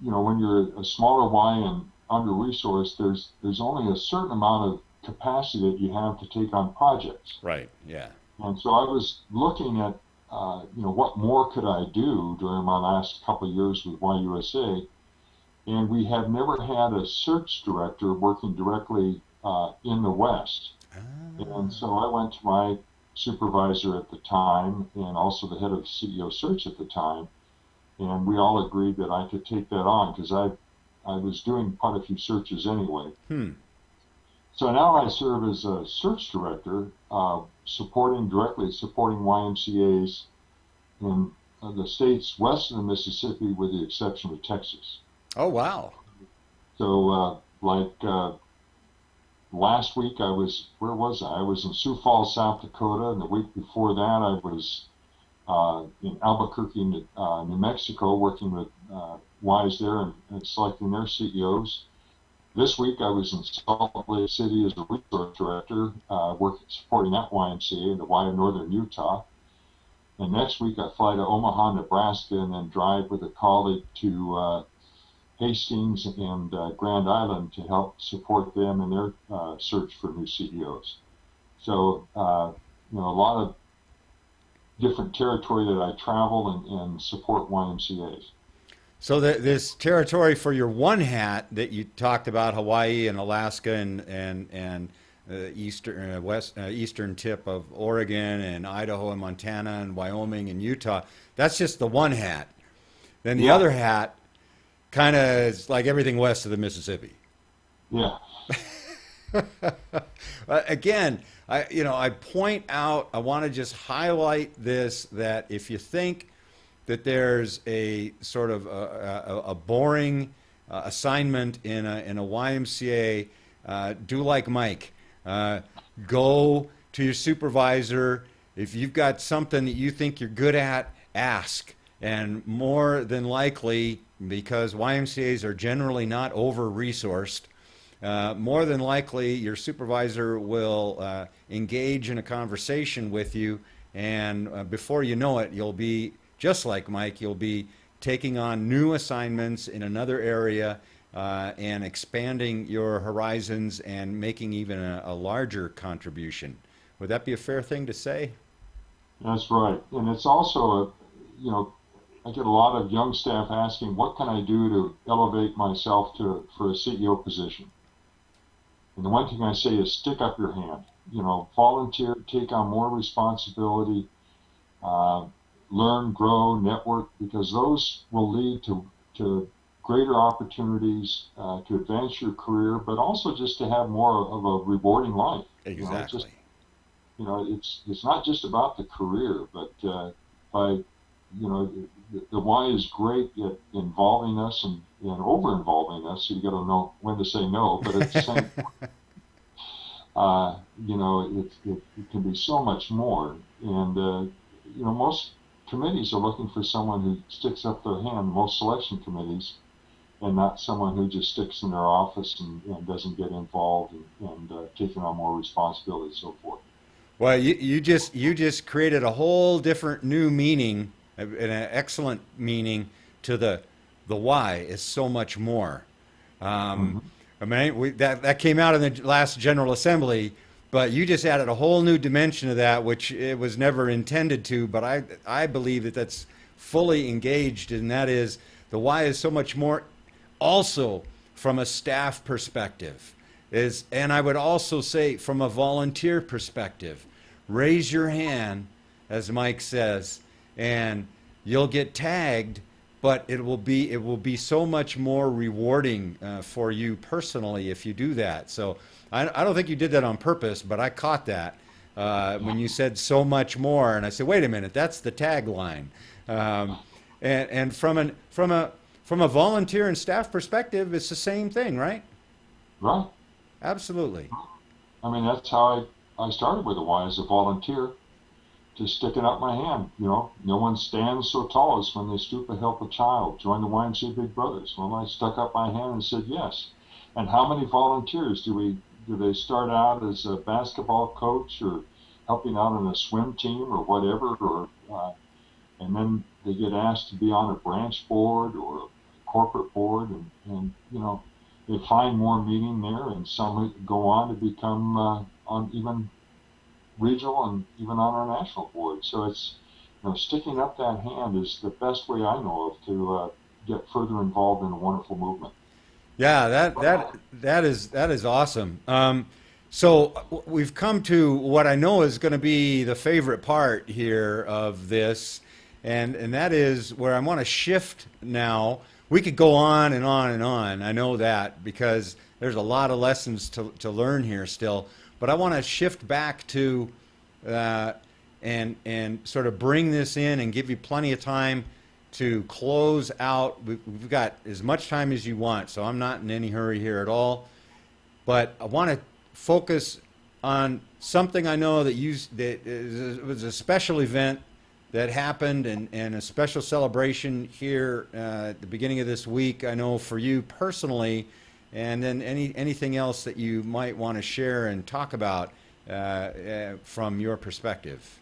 when you're a smaller Y and under-resourced, there's only a certain amount of capacity that you have to take on projects. Right. Yeah. And so I was looking at, what more could I do during my last couple of years with YUSA, and we have never had a search director working directly in the West. And so I went to my supervisor at the time and also the head of CEO search at the time, and we all agreed that I could take that on because I was doing quite a few searches anyway. So now I serve as a search director, directly supporting YMCA's in the states west of the Mississippi, with the exception of Texas. Oh, wow. So, last week where was I? I was in Sioux Falls, South Dakota, and the week before that I was in Albuquerque, New Mexico, working with Wise there and selecting their CEOs. This week I was in Salt Lake City as a resource director, supporting that YMCA in the Y of Northern Utah. And next week I fly to Omaha, Nebraska, and then drive with a colleague to Hastings and Grand Island to help support them in their search for new CEOs. So, a lot of different territory that I travel and support YMCAs. So this territory for your one hat that you talked about, Hawaii and Alaska and eastern tip of Oregon and Idaho and Montana and Wyoming and Utah, that's just the one hat. Then the other hat kind of is like everything west of the Mississippi. Yeah. Again, I point out, I want to just highlight this, that if you think that there's a sort of a boring assignment in a YMCA, do like Mike. Go to your supervisor. If you've got something that you think you're good at, ask. And more than likely, because YMCAs are generally not over-resourced, more than likely your supervisor will engage in a conversation with you, and before you know it, you'll be, just like Mike, you'll be taking on new assignments in another area and expanding your horizons and making even a larger contribution. Would that be a fair thing to say? That's right. And it's also, I get a lot of young staff asking, what can I do to elevate myself for a CEO position? And the one thing I say is stick up your hand. Volunteer, take on more responsibility, learn, grow, network, because those will lead to greater opportunities to advance your career, but also just to have more of a rewarding life. Exactly. It's not just about the career, but the Y is great at involving us and over-involving us, so you got to know when to say no, but at the same it can be so much more. And, most committees are looking for someone who sticks up their hand, most selection committees, and not someone who just sticks in their office and doesn't get involved and taking on more responsibility and so forth. Well, you just created a whole different new meaning, an excellent meaning to the why is so much more. I mean, that came out in the last General Assembly, but you just added a whole new dimension to that, which it was never intended to. But I believe that that's fully engaged, and that is the why is so much more. Also, from a staff perspective, and I would also say from a volunteer perspective, raise your hand, as Mike says, and you'll get tagged, but it will be so much more rewarding for you personally if you do that. So I don't think you did that on purpose, but I caught that when you said so much more, and I said, wait a minute, that's the tagline. And from a volunteer and staff perspective, it's the same thing, right? Right. Absolutely. I mean, that's how I started with the Y as a volunteer, just sticking up my hand. No one stands so tall as when they stoop to help a child. Join the YMCA Big Brothers. Well, I stuck up my hand and said yes. And how many volunteers do they start out as a basketball coach or helping out on a swim team or whatever, and then they get asked to be on a branch board or a corporate board, and they find more meaning there, and some go on to become on even regional and even on our national board. So it's sticking up that hand is the best way I know of to get further involved in a wonderful movement. Yeah, that is awesome. So we've come to what I know is going to be the favorite part here of this, and that is where I want to shift now. We could go on and on and on. I know that because there's a lot of lessons to learn here still. But I want to shift back to uh, and sort of bring this in and give you plenty of time to close out. We've got as much time as you want, so I'm not in any hurry here at all. But I want to focus on something I know that it was a special event that happened and a special celebration here at the beginning of this week. I know for you personally, and then anything else that you might want to share and talk about from your perspective.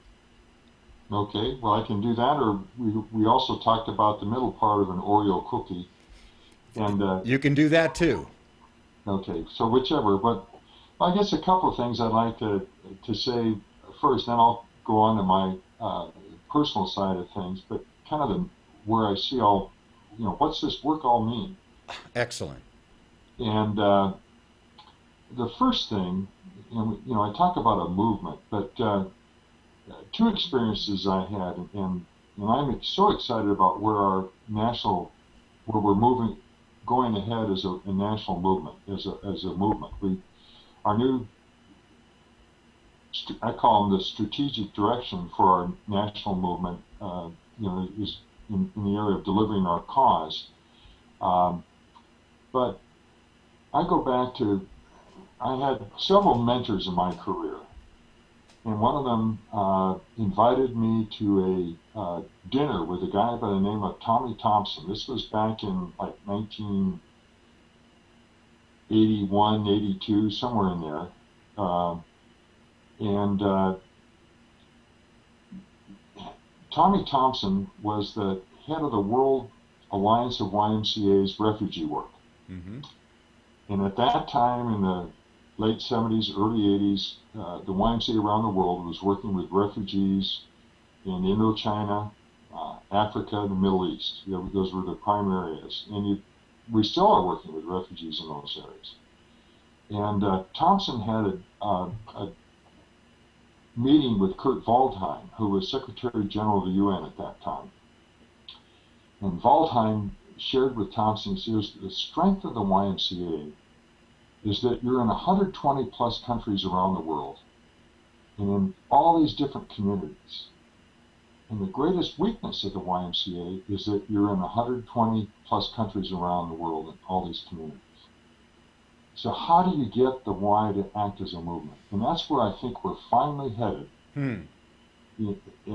Okay, well, I can do that, or we also talked about the middle part of an Oreo cookie. And You can do that too. okay, so whichever. But I guess a couple of things I'd like to say first, then I'll go on to my personal side of things. But kind of where I see all, what's this work all mean? Excellent. And the first thing, I talk about a movement, but two experiences I had, and I'm so excited about where we're moving, going ahead as a national movement, as a movement. Our new, I call them the strategic direction for our national movement, is in the area of delivering our cause. But I go back to, I had several mentors in my career, and one of them invited me to a dinner with a guy by the name of Tommy Thompson. This was back in like 1981, 82, somewhere in there. And Tommy Thompson was the head of the World Alliance of YMCA's refugee work. Mm-hmm. And at that time, in the late 70s, early 80s, the YMCA around the world was working with refugees in Indochina, Africa, the Middle East. Those were the prime areas. And we still are working with refugees in those areas. And Thompson had a meeting with Kurt Waldheim, who was Secretary General of the UN at that time. And Waldheim shared with Thompson, he says, the strength of the YMCA is that you're in 120 plus countries around the world, and in all these different communities. And the greatest weakness of the YMCA is that you're in 120 plus countries around the world in all these communities. So how do you get the Y to act as a movement? And that's where I think we're finally headed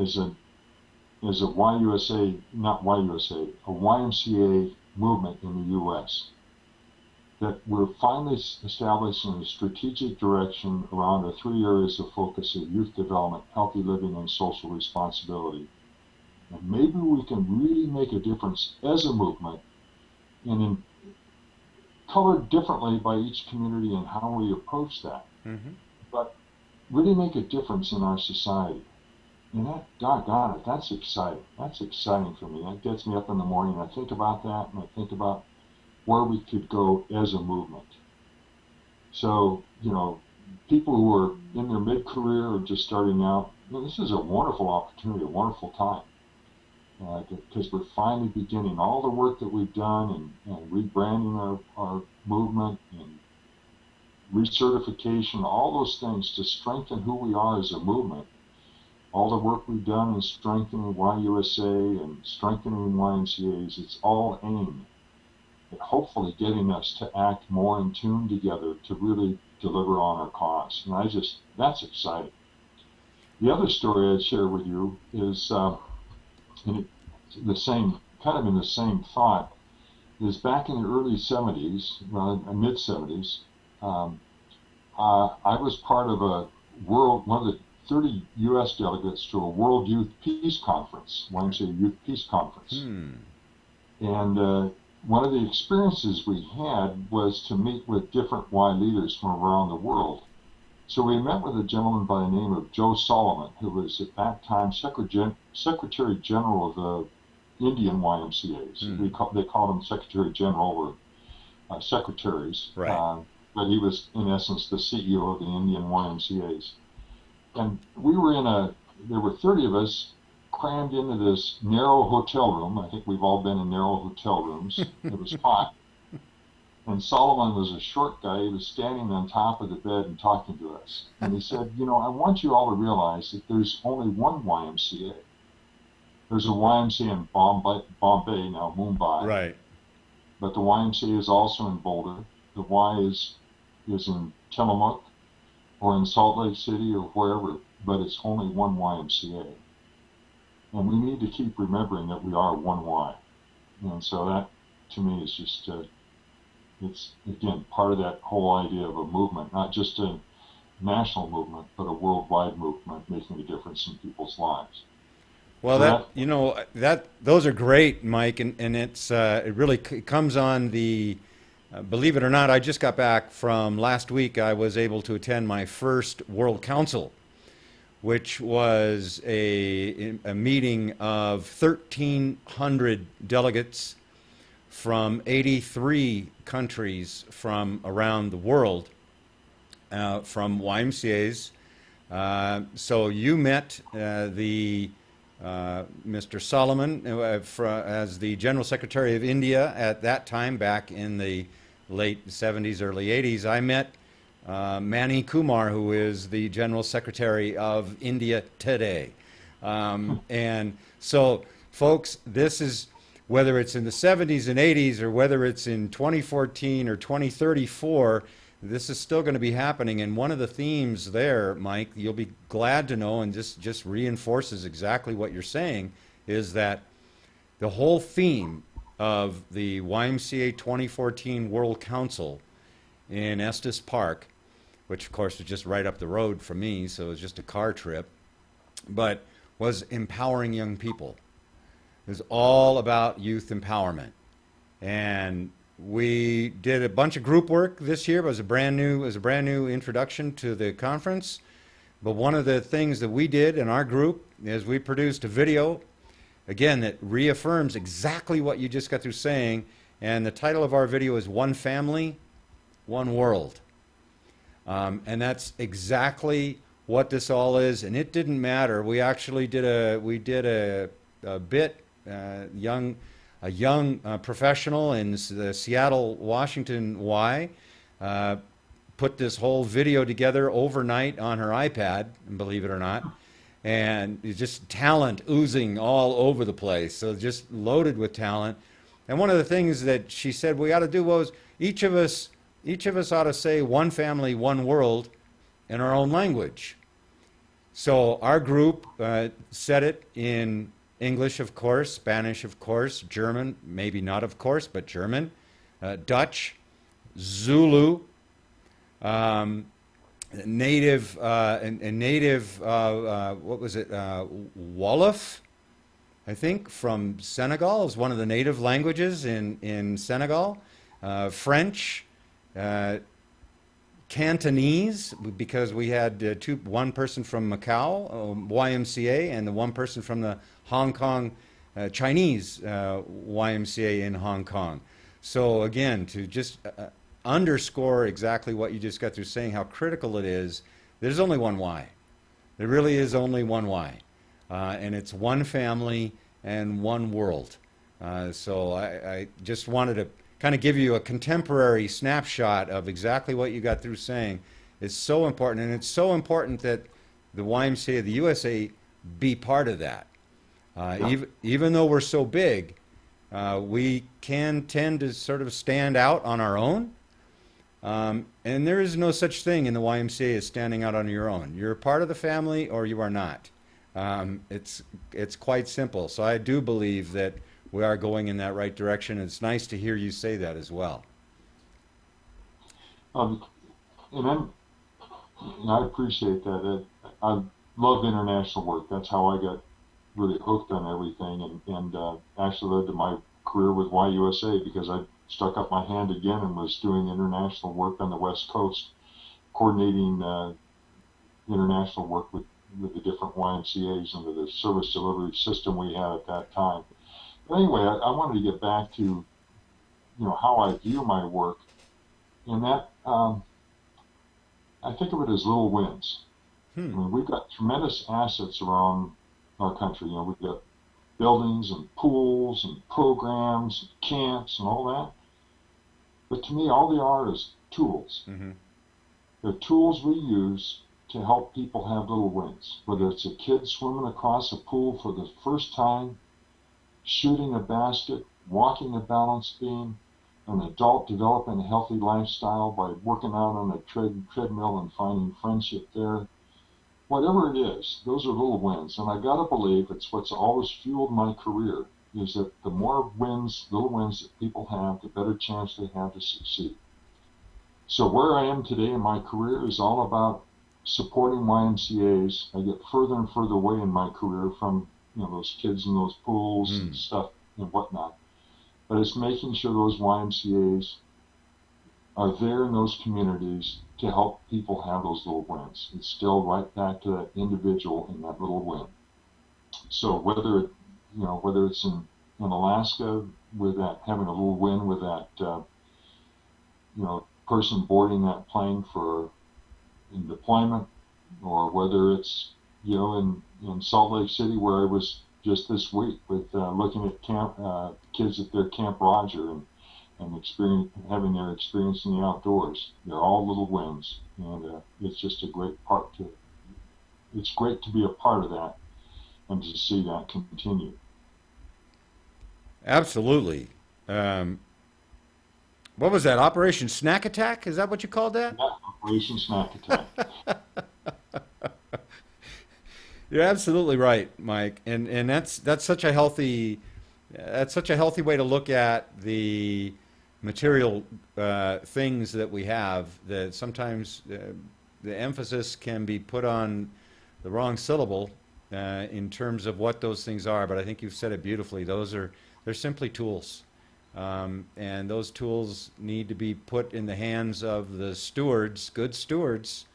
as a YUSA, not YUSA, a YMCA movement in the U.S. That we're finally establishing a strategic direction around the three areas of focus of youth development, healthy living, and social responsibility. And maybe we can really make a difference as a movement, and colored differently by each community and how we approach that. Mm-hmm. But really make a difference in our society. And that, doggone it, that's exciting. That's exciting for me. That gets me up in the morning, and I think about that, and I think about where we could go as a movement. So, people who are in their mid-career or just starting out, this is a wonderful opportunity, a wonderful time. Because we're finally beginning all the work that we've done and rebranding our movement and recertification, all those things to strengthen who we are as a movement. All the work we've done in strengthening YUSA and strengthening YMCAs, it's all aimed at hopefully getting us to act more in tune together to really deliver on our cause. And that's exciting. The other story I'd share with you is in the same thought, is back in the early 70s, mid 70s, I was part of one of the 30 U.S. delegates to a World Youth Peace Conference, YMCA Youth Peace Conference. And one of the experiences we had was to meet with different Y leaders from around the world. So we met with a gentleman by the name of Joe Solomon, who was at that time Secretary General of the Indian YMCAs. They called him Secretary General, or secretaries, Right. but he was in essence the CEO of the Indian YMCA's. And we were there were 30 of us crammed into this narrow hotel room. I think we've all been in narrow hotel rooms. It was hot. And Solomon was a short guy. He was standing on top of the bed and talking to us. And he said, I want you all to realize that there's only one YMCA. There's a YMCA in Bombay, now Mumbai. Right. But the YMCA is also in Boulder. The Y is in Tillamook or in Salt Lake City or wherever, but it's only one YMCA. And we need to keep remembering that we are one Y. And so that, to me, is just, it's, again, part of that whole idea of a movement, not just a national movement, but a worldwide movement making a difference in people's lives. Well, So those are great, Mike, and it really comes on the. Believe it or not, I just got back from last week. I was able to attend my first World Council, which was a meeting of 1,300 delegates from 83 countries from around the world, from YMCA's. So you met the Mr. Solomon as the General Secretary of India at that time, back in the late 70s, early 80s. I met Mani Kumar, who is the General Secretary of India today. And so, folks, this is, whether it's in the 70s and 80s or whether it's in 2014 or 2034, this is still going to be happening. And one of the themes there, Mike, you'll be glad to know, and just reinforces exactly what you're saying, is that the whole theme of the YMCA 2014 World Council in Estes Park, which of course was just right up the road from me, so it was just a car trip, but was empowering young people. It was all about youth empowerment. And we did a bunch of group work this year. It was a brand new introduction to the conference. But one of the things that we did in our group is we produced a video, again, that reaffirms exactly what you just got through saying. And the title of our video is One Family, One World. And that's exactly what this all is. And it didn't matter. We actually did a bit, a young professional in the Seattle, Washington Y, put this whole video together overnight on her iPad, believe it or not, and it's just talent oozing all over the place. So just loaded with talent. And one of the things that she said we ought to do was each of us ought to say one family, one world in our own language. So our group said it in English, of course, Spanish, of course, German, maybe not of course, but German, Dutch, Zulu, native, what was it, Wolof, I think, from Senegal, is one of the native languages in Senegal, French, Cantonese, because we had one person from Macau, YMCA, and the one person from the Hong Kong Chinese YMCA in Hong Kong. So again, to just underscore exactly what you just got through saying, how critical it is, there's only one Y. There really is only one Y. And it's one family and one world. So I just wanted to kind of give you a contemporary snapshot of exactly what you got through saying. It's so important, and it's so important that the YMCA of the USA be part of that. Even though we're so big, we can tend to sort of stand out on our own. And there is no such thing in the YMCA as standing out on your own. You're a part of the family or you are not. It's quite simple. So I do believe that we are going in that right direction. It's nice to hear you say that as well. and then I appreciate that. I love international work. That's how I got really hooked on everything, and actually led to my career with YUSA, because I stuck up my hand again and was doing international work on the West Coast, coordinating international work with the different YMCAs under the service delivery system we had at that time. But anyway, I wanted to get back to how I view my work, and that I think of it as little wins. I Hmm. mean, we've got tremendous assets around our country. We've got buildings and pools and programs, and camps, and all that. But to me, all they are is tools. Mm-hmm. They're tools we use to help people have little wins. Whether it's a kid swimming across a pool for the first time, shooting a basket, walking a balance beam, an adult developing a healthy lifestyle by working out on a treadmill and finding friendship there. Whatever it is, those are little wins. And I gotta believe it's what's always fueled my career, is that the more wins, little wins that people have, the better chance they have to succeed. So where I am today in my career is all about supporting YMCA's. I get further and further away in my career from those kids in those pools and Mm. stuff and whatnot. But it's making sure those YMCA's are there in those communities to help people have those little wins. It's still right back to that individual and that little win. So whether it's in Alaska with that, having a little win with that person boarding that plane for in deployment, or whether it's in Salt Lake City where I was just this week with looking at kids at their Camp Roger and having their experience in the outdoors. They're all little wins, and it's just it's great to be a part of that and to see that continue. Absolutely. Um, what was that? Operation Snack Attack? Is that what you called that? Yeah, Operation Snack Attack. You're absolutely right, Mike. And that's such a healthy way to look at the material things that we have. That sometimes the emphasis can be put on the wrong syllable in terms of what those things are. But I think you've said it beautifully. They're simply tools. And those tools need to be put in the hands of the stewards, good stewards,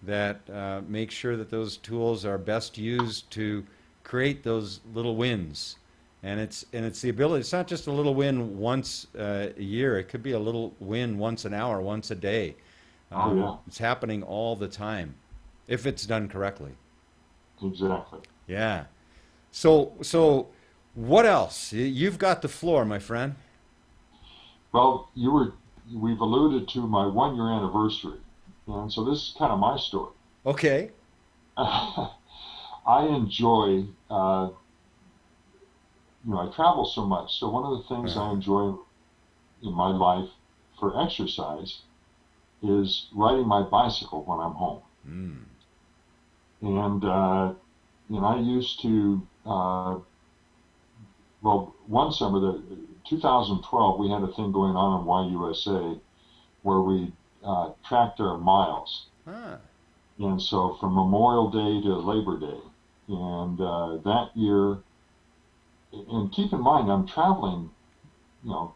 that make sure that those tools are best used to create those little wins. And it's the ability. It's not just a little win once a year. It could be a little win once an hour, once a day. Oh yeah, It's happening all the time, if it's done correctly. exactly. Yeah. So what else? You've got the floor, my friend. Well, we've alluded to my 1 year anniversary, and so this is kind of my story. Okay. I enjoy, I travel so much. So one of the things I Uh, enjoy in my life for exercise is riding my bicycle when I'm home. mm, And I used to, one summer, 2012, we had a thing going on in YUSA where we tracked our miles. ah, And so from Memorial Day to Labor Day. And that year, and keep in mind, I'm traveling, you know,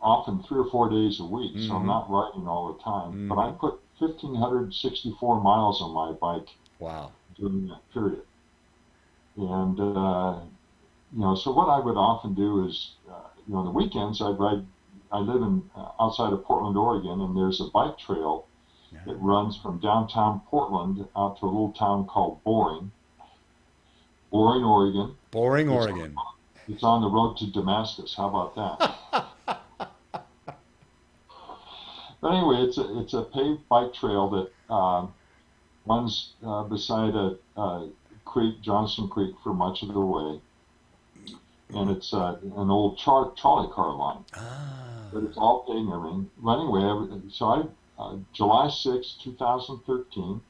often 3 or 4 days a week, so I'm mm-hmm, not riding all the time. But I mm-hmm. put 1,564 miles on my bike Wow. during that period. And, so what I would often do is, on the weekends, I live outside of Portland, Oregon, and there's a bike trail Yeah. that runs from downtown Portland out to a little town called Boring, Oregon. Boring It's, Oregon. it's on the road to Damascus. How about that? But anyway, it's a paved bike trail that runs beside a creek, Johnson Creek, for much of the way, and it's an old trolley car line, Ah. but it's all paved and everything. Well, anyway, so July 6, 2013,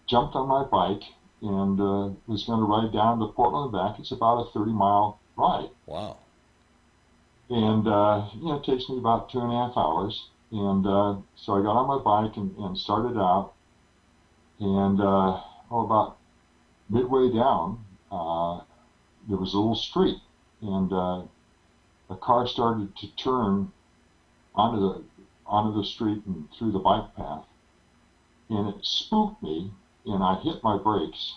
jumped on my bike and was going to ride down to Portland and back. It's about a 30-mile ride, Wow. and it takes me about 2.5 hours. And so I got on my bike and started out, and about midway down, there was a little street, and a car started to turn onto the street and through the bike path, and it spooked me, and I hit my brakes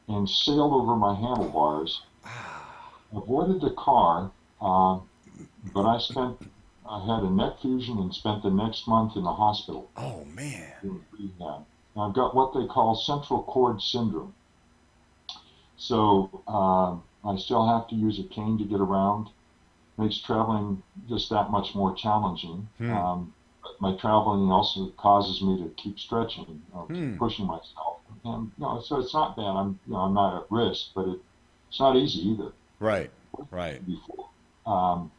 and sailed over my handlebars, Ah. avoided the car, but I had a neck fusion and spent the next month in the hospital Oh man. in rehab. I've got what they call central cord syndrome. So I still have to use a cane to get around. Makes traveling just that much more challenging. Hmm. But my traveling also causes me to keep stretching, keep Hmm. pushing myself. And so it's not bad. I'm not at risk, but it's not easy either. Right. Right. Before, um,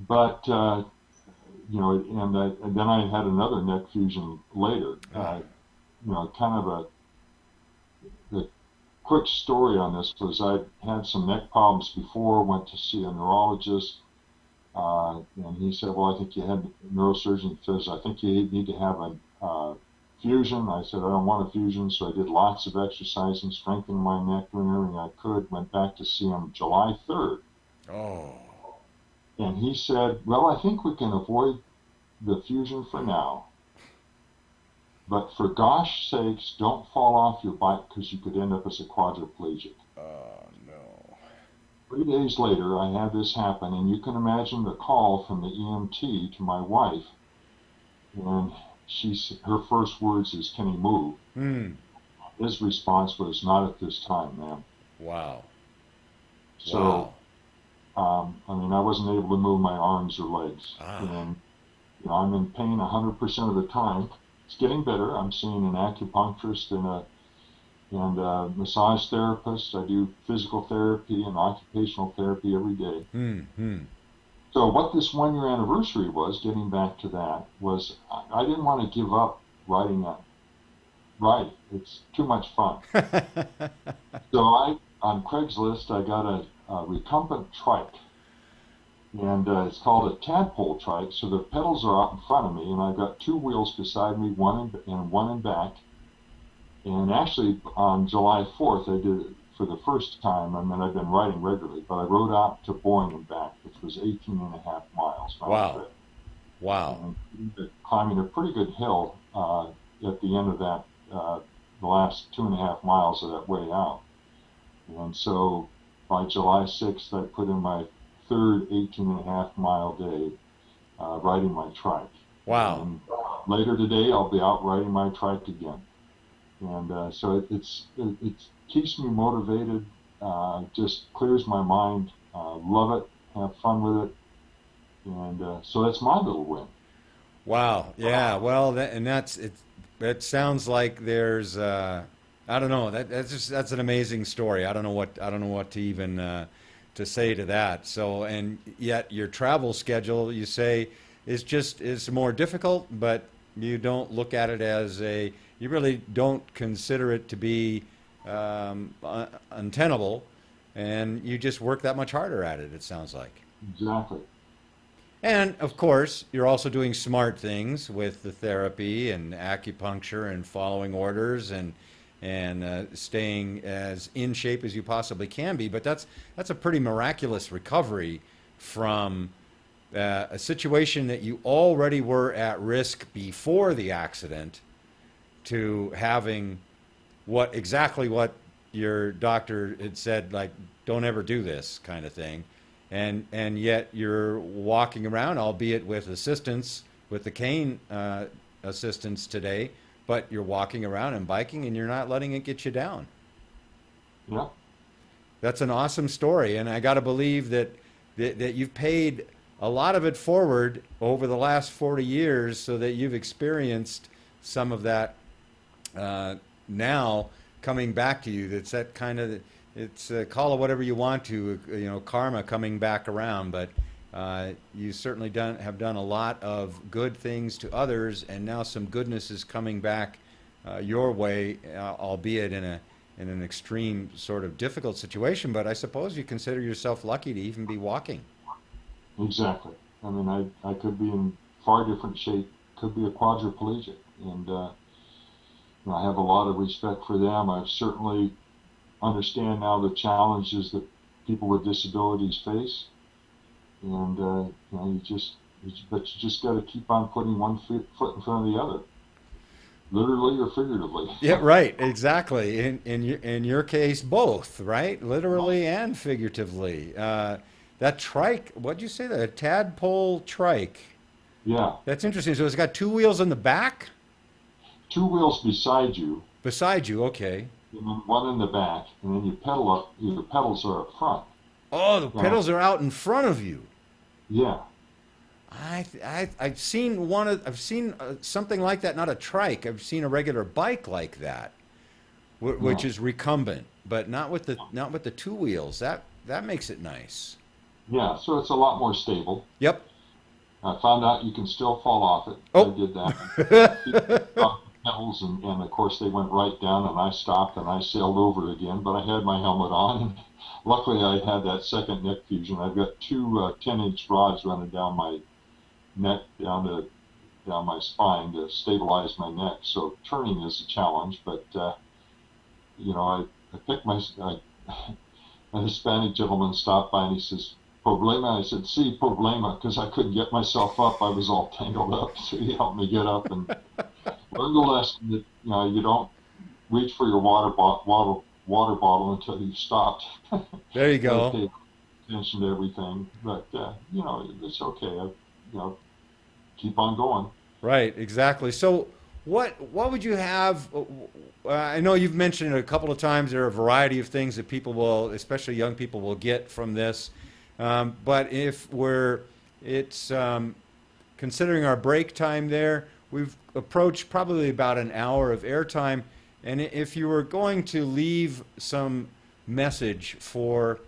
but and then I had another neck fusion later. Ah. Kind of the quick story on this was I had some neck problems before, went to see a neurologist, and he said, well, I think you had neurosurgeon says, I think you need to have a fusion. I said, I don't want a fusion, so I did lots of exercising, strengthening my neck, doing everything I could, went back to see him July 3rd. Oh. And he said, well, I think we can avoid the fusion for now. But for gosh sakes, don't fall off your bike because you could end up as a quadriplegic. Oh no. 3 days later, I had this happen, and you can imagine the call from the EMT to my wife, and her first words is, "Can he move?" Hmm. His response was, "Not at this time, ma'am." Wow. So, Wow. I wasn't able to move my arms or legs, Ah. and I'm in pain 100% of the time. It's getting better. I'm seeing an acupuncturist and a massage therapist. I do physical therapy and occupational therapy every day. Hmm. Hmm. So what this 1 year anniversary was, getting back to that, was I didn't want to give up riding that ride. It's too much fun. So on Craigslist, I got a recumbent trike, and it's called a tadpole trike. So the pedals are out in front of me, and I've got two wheels beside me, one in back. And actually, on July 4th, I did it for the first time. I've been riding regularly, but I rode out to Boyne and back, which was 18 and a half miles round Wow. trip. Wow. And climbing a pretty good hill at the end of that, the last 2.5 miles of that way out. And so by July 6th, I put in my third 18 and a half mile day riding my trike. Wow. And later today, I'll be out riding my trike again. And so it keeps me motivated, just clears my mind, love it, have fun with it. And so that's my little win. Wow. Yeah. Well, that's it. It sounds like there's I don't know. That's an amazing story. I don't know what to even to say to that. So, and yet your travel schedule, you say, is more difficult, but you don't look at it as you really don't consider it to be untenable, and you just work that much harder at it. It sounds like. Exactly. And of course, you're also doing smart things with the therapy and acupuncture and following orders and staying as in shape as you possibly can be. But that's a pretty miraculous recovery from a situation that you already were at risk before the accident to having exactly what your doctor had said, like, don't ever do this kind of thing. And yet you're walking around, albeit with assistance, with the cane assistance today, but you're walking around and biking and you're not letting it get you down. Yeah. That's an awesome story, and I got to believe that you've paid a lot of it forward over the last 40 years, so that you've experienced some of that now coming back to you. That's that kind of, it's call it whatever you want to, karma coming back around, but you certainly have done a lot of good things to others, and now some goodness is coming back your way, albeit in an extreme sort of difficult situation. But I suppose you consider yourself lucky to even be walking. Exactly. I could be in far different shape, could be a quadriplegic, and I have a lot of respect for them. I certainly understand now the challenges that people with disabilities face, and but you just got to keep on putting one foot in front of the other, literally or figuratively. Yeah, right. Exactly. In your case, both, right? Literally and figuratively. That trike, what'd you say? The tadpole trike. Yeah, That's interesting. So it's got two wheels in the back? two wheels beside you, Beside you, okay. and then one in the back, and then you pedal up. Your pedals are up front. Oh, the Now, pedals are out in front of you. yeah, I've seen I've seen something like that, not a trike. I've seen a regular bike like that, which no, is recumbent, but not with the two wheels. That makes it nice. yeah. So it's a lot more stable. Yep. I found out you can still fall off it. I Oh. did that. Off the pedals, and of course they went right down, and I stopped and I sailed over again. But I had my helmet on, and luckily I had that second neck fusion. I've got two 10-inch rods running down my neck, down my spine to stabilize my neck. So turning is a challenge, but I picked a Hispanic gentleman stopped by and he says, "Problema?" I said, "Sí, problema," because I couldn't get myself up. I was all tangled up, so he helped me get up and learn the lesson that you don't reach for your water bottle until you've stopped. There you I go. pay attention to everything, but it's okay. Keep on going. Right, exactly. So, what would you have? I know you've mentioned it a couple of times. There are a variety of things that people will, especially young people, will get from this. But if it's considering our break time there, we've approached probably about an hour of airtime. And if you were going to leave some message for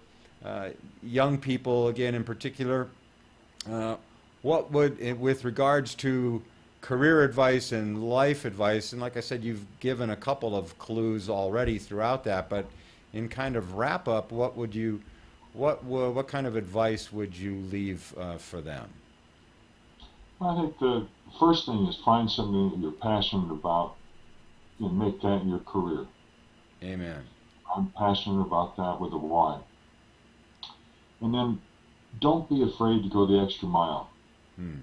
young people, again in particular, uh, what would, with regards to career advice and life advice, and like I said, you've given a couple of clues already throughout that, but in kind of wrap up, what kind of advice would you leave for them? I think the first thing is find something that you're passionate about and make that your career. Amen. I'm passionate about that with a Y. And then don't be afraid to go the extra mile. Hmm.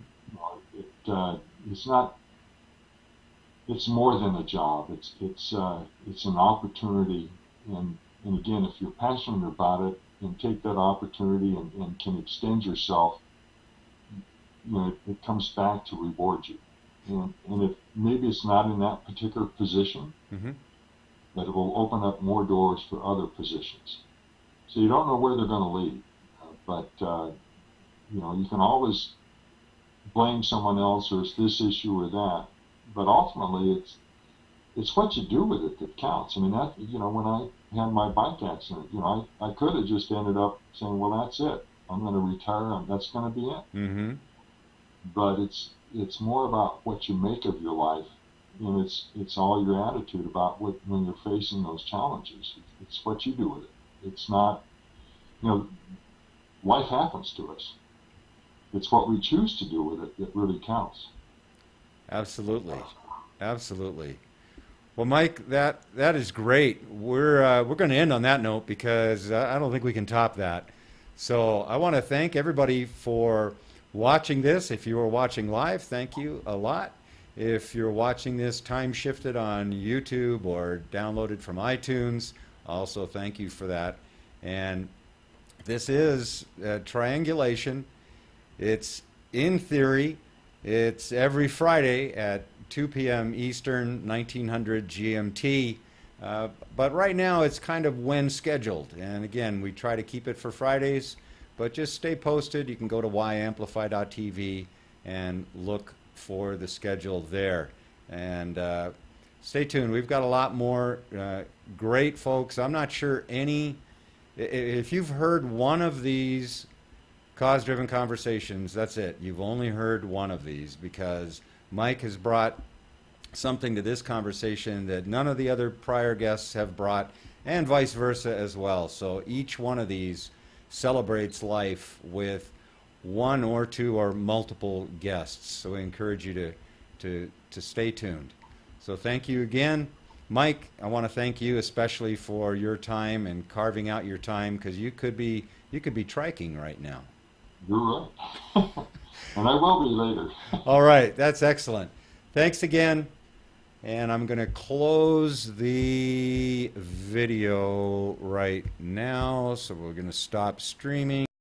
It's not. It's more than a job. It's an opportunity. And again, if you're passionate about it and take that opportunity and can extend yourself, it comes back to reward you. And if maybe it's not in that particular position, Mm-hmm. but it will open up more doors for other positions. So you don't know where they're going to lead, but you can always blame someone else or it's this issue or that. But ultimately, it's what you do with it that counts. I mean, when I had my bike accident, I could have just ended up saying, well, that's it. I'm going to retire and that's going to be it. Mm-hmm. But it's more about what you make of your life, and it's all your attitude about when you're facing those challenges. It's what you do with it. It's not, life happens to us. It's what we choose to do with it that really counts. Absolutely, absolutely. Well, Mike, that is great. We're going to end on that note because I don't think we can top that. So I want to thank everybody for watching this. If you are watching live, thank you a lot. If you're watching this time shifted on YouTube or downloaded from iTunes, also thank you for that. And this is Triangulation. It's in theory. It's every Friday at 2 p.m. Eastern, 1900 GMT. But right now it's kind of when scheduled. And again, we try to keep it for Fridays, but just stay posted. You can go to yamplify.tv and look for the schedule there. And stay tuned. We've got a lot more great folks. I'm not sure if you've heard one of these cause-driven conversations, that's it. You've only heard one of these because Mike has brought something to this conversation that none of the other prior guests have brought, and vice versa as well. So each one of these celebrates life with one or two or multiple guests. So we encourage you to stay tuned. So thank you again. Mike, I want to thank you especially for your time and carving out your time because you could be triking right now. You're right. And I will be later. All right, that's excellent. Thanks again. And I'm going to close the video right now. So we're going to stop streaming.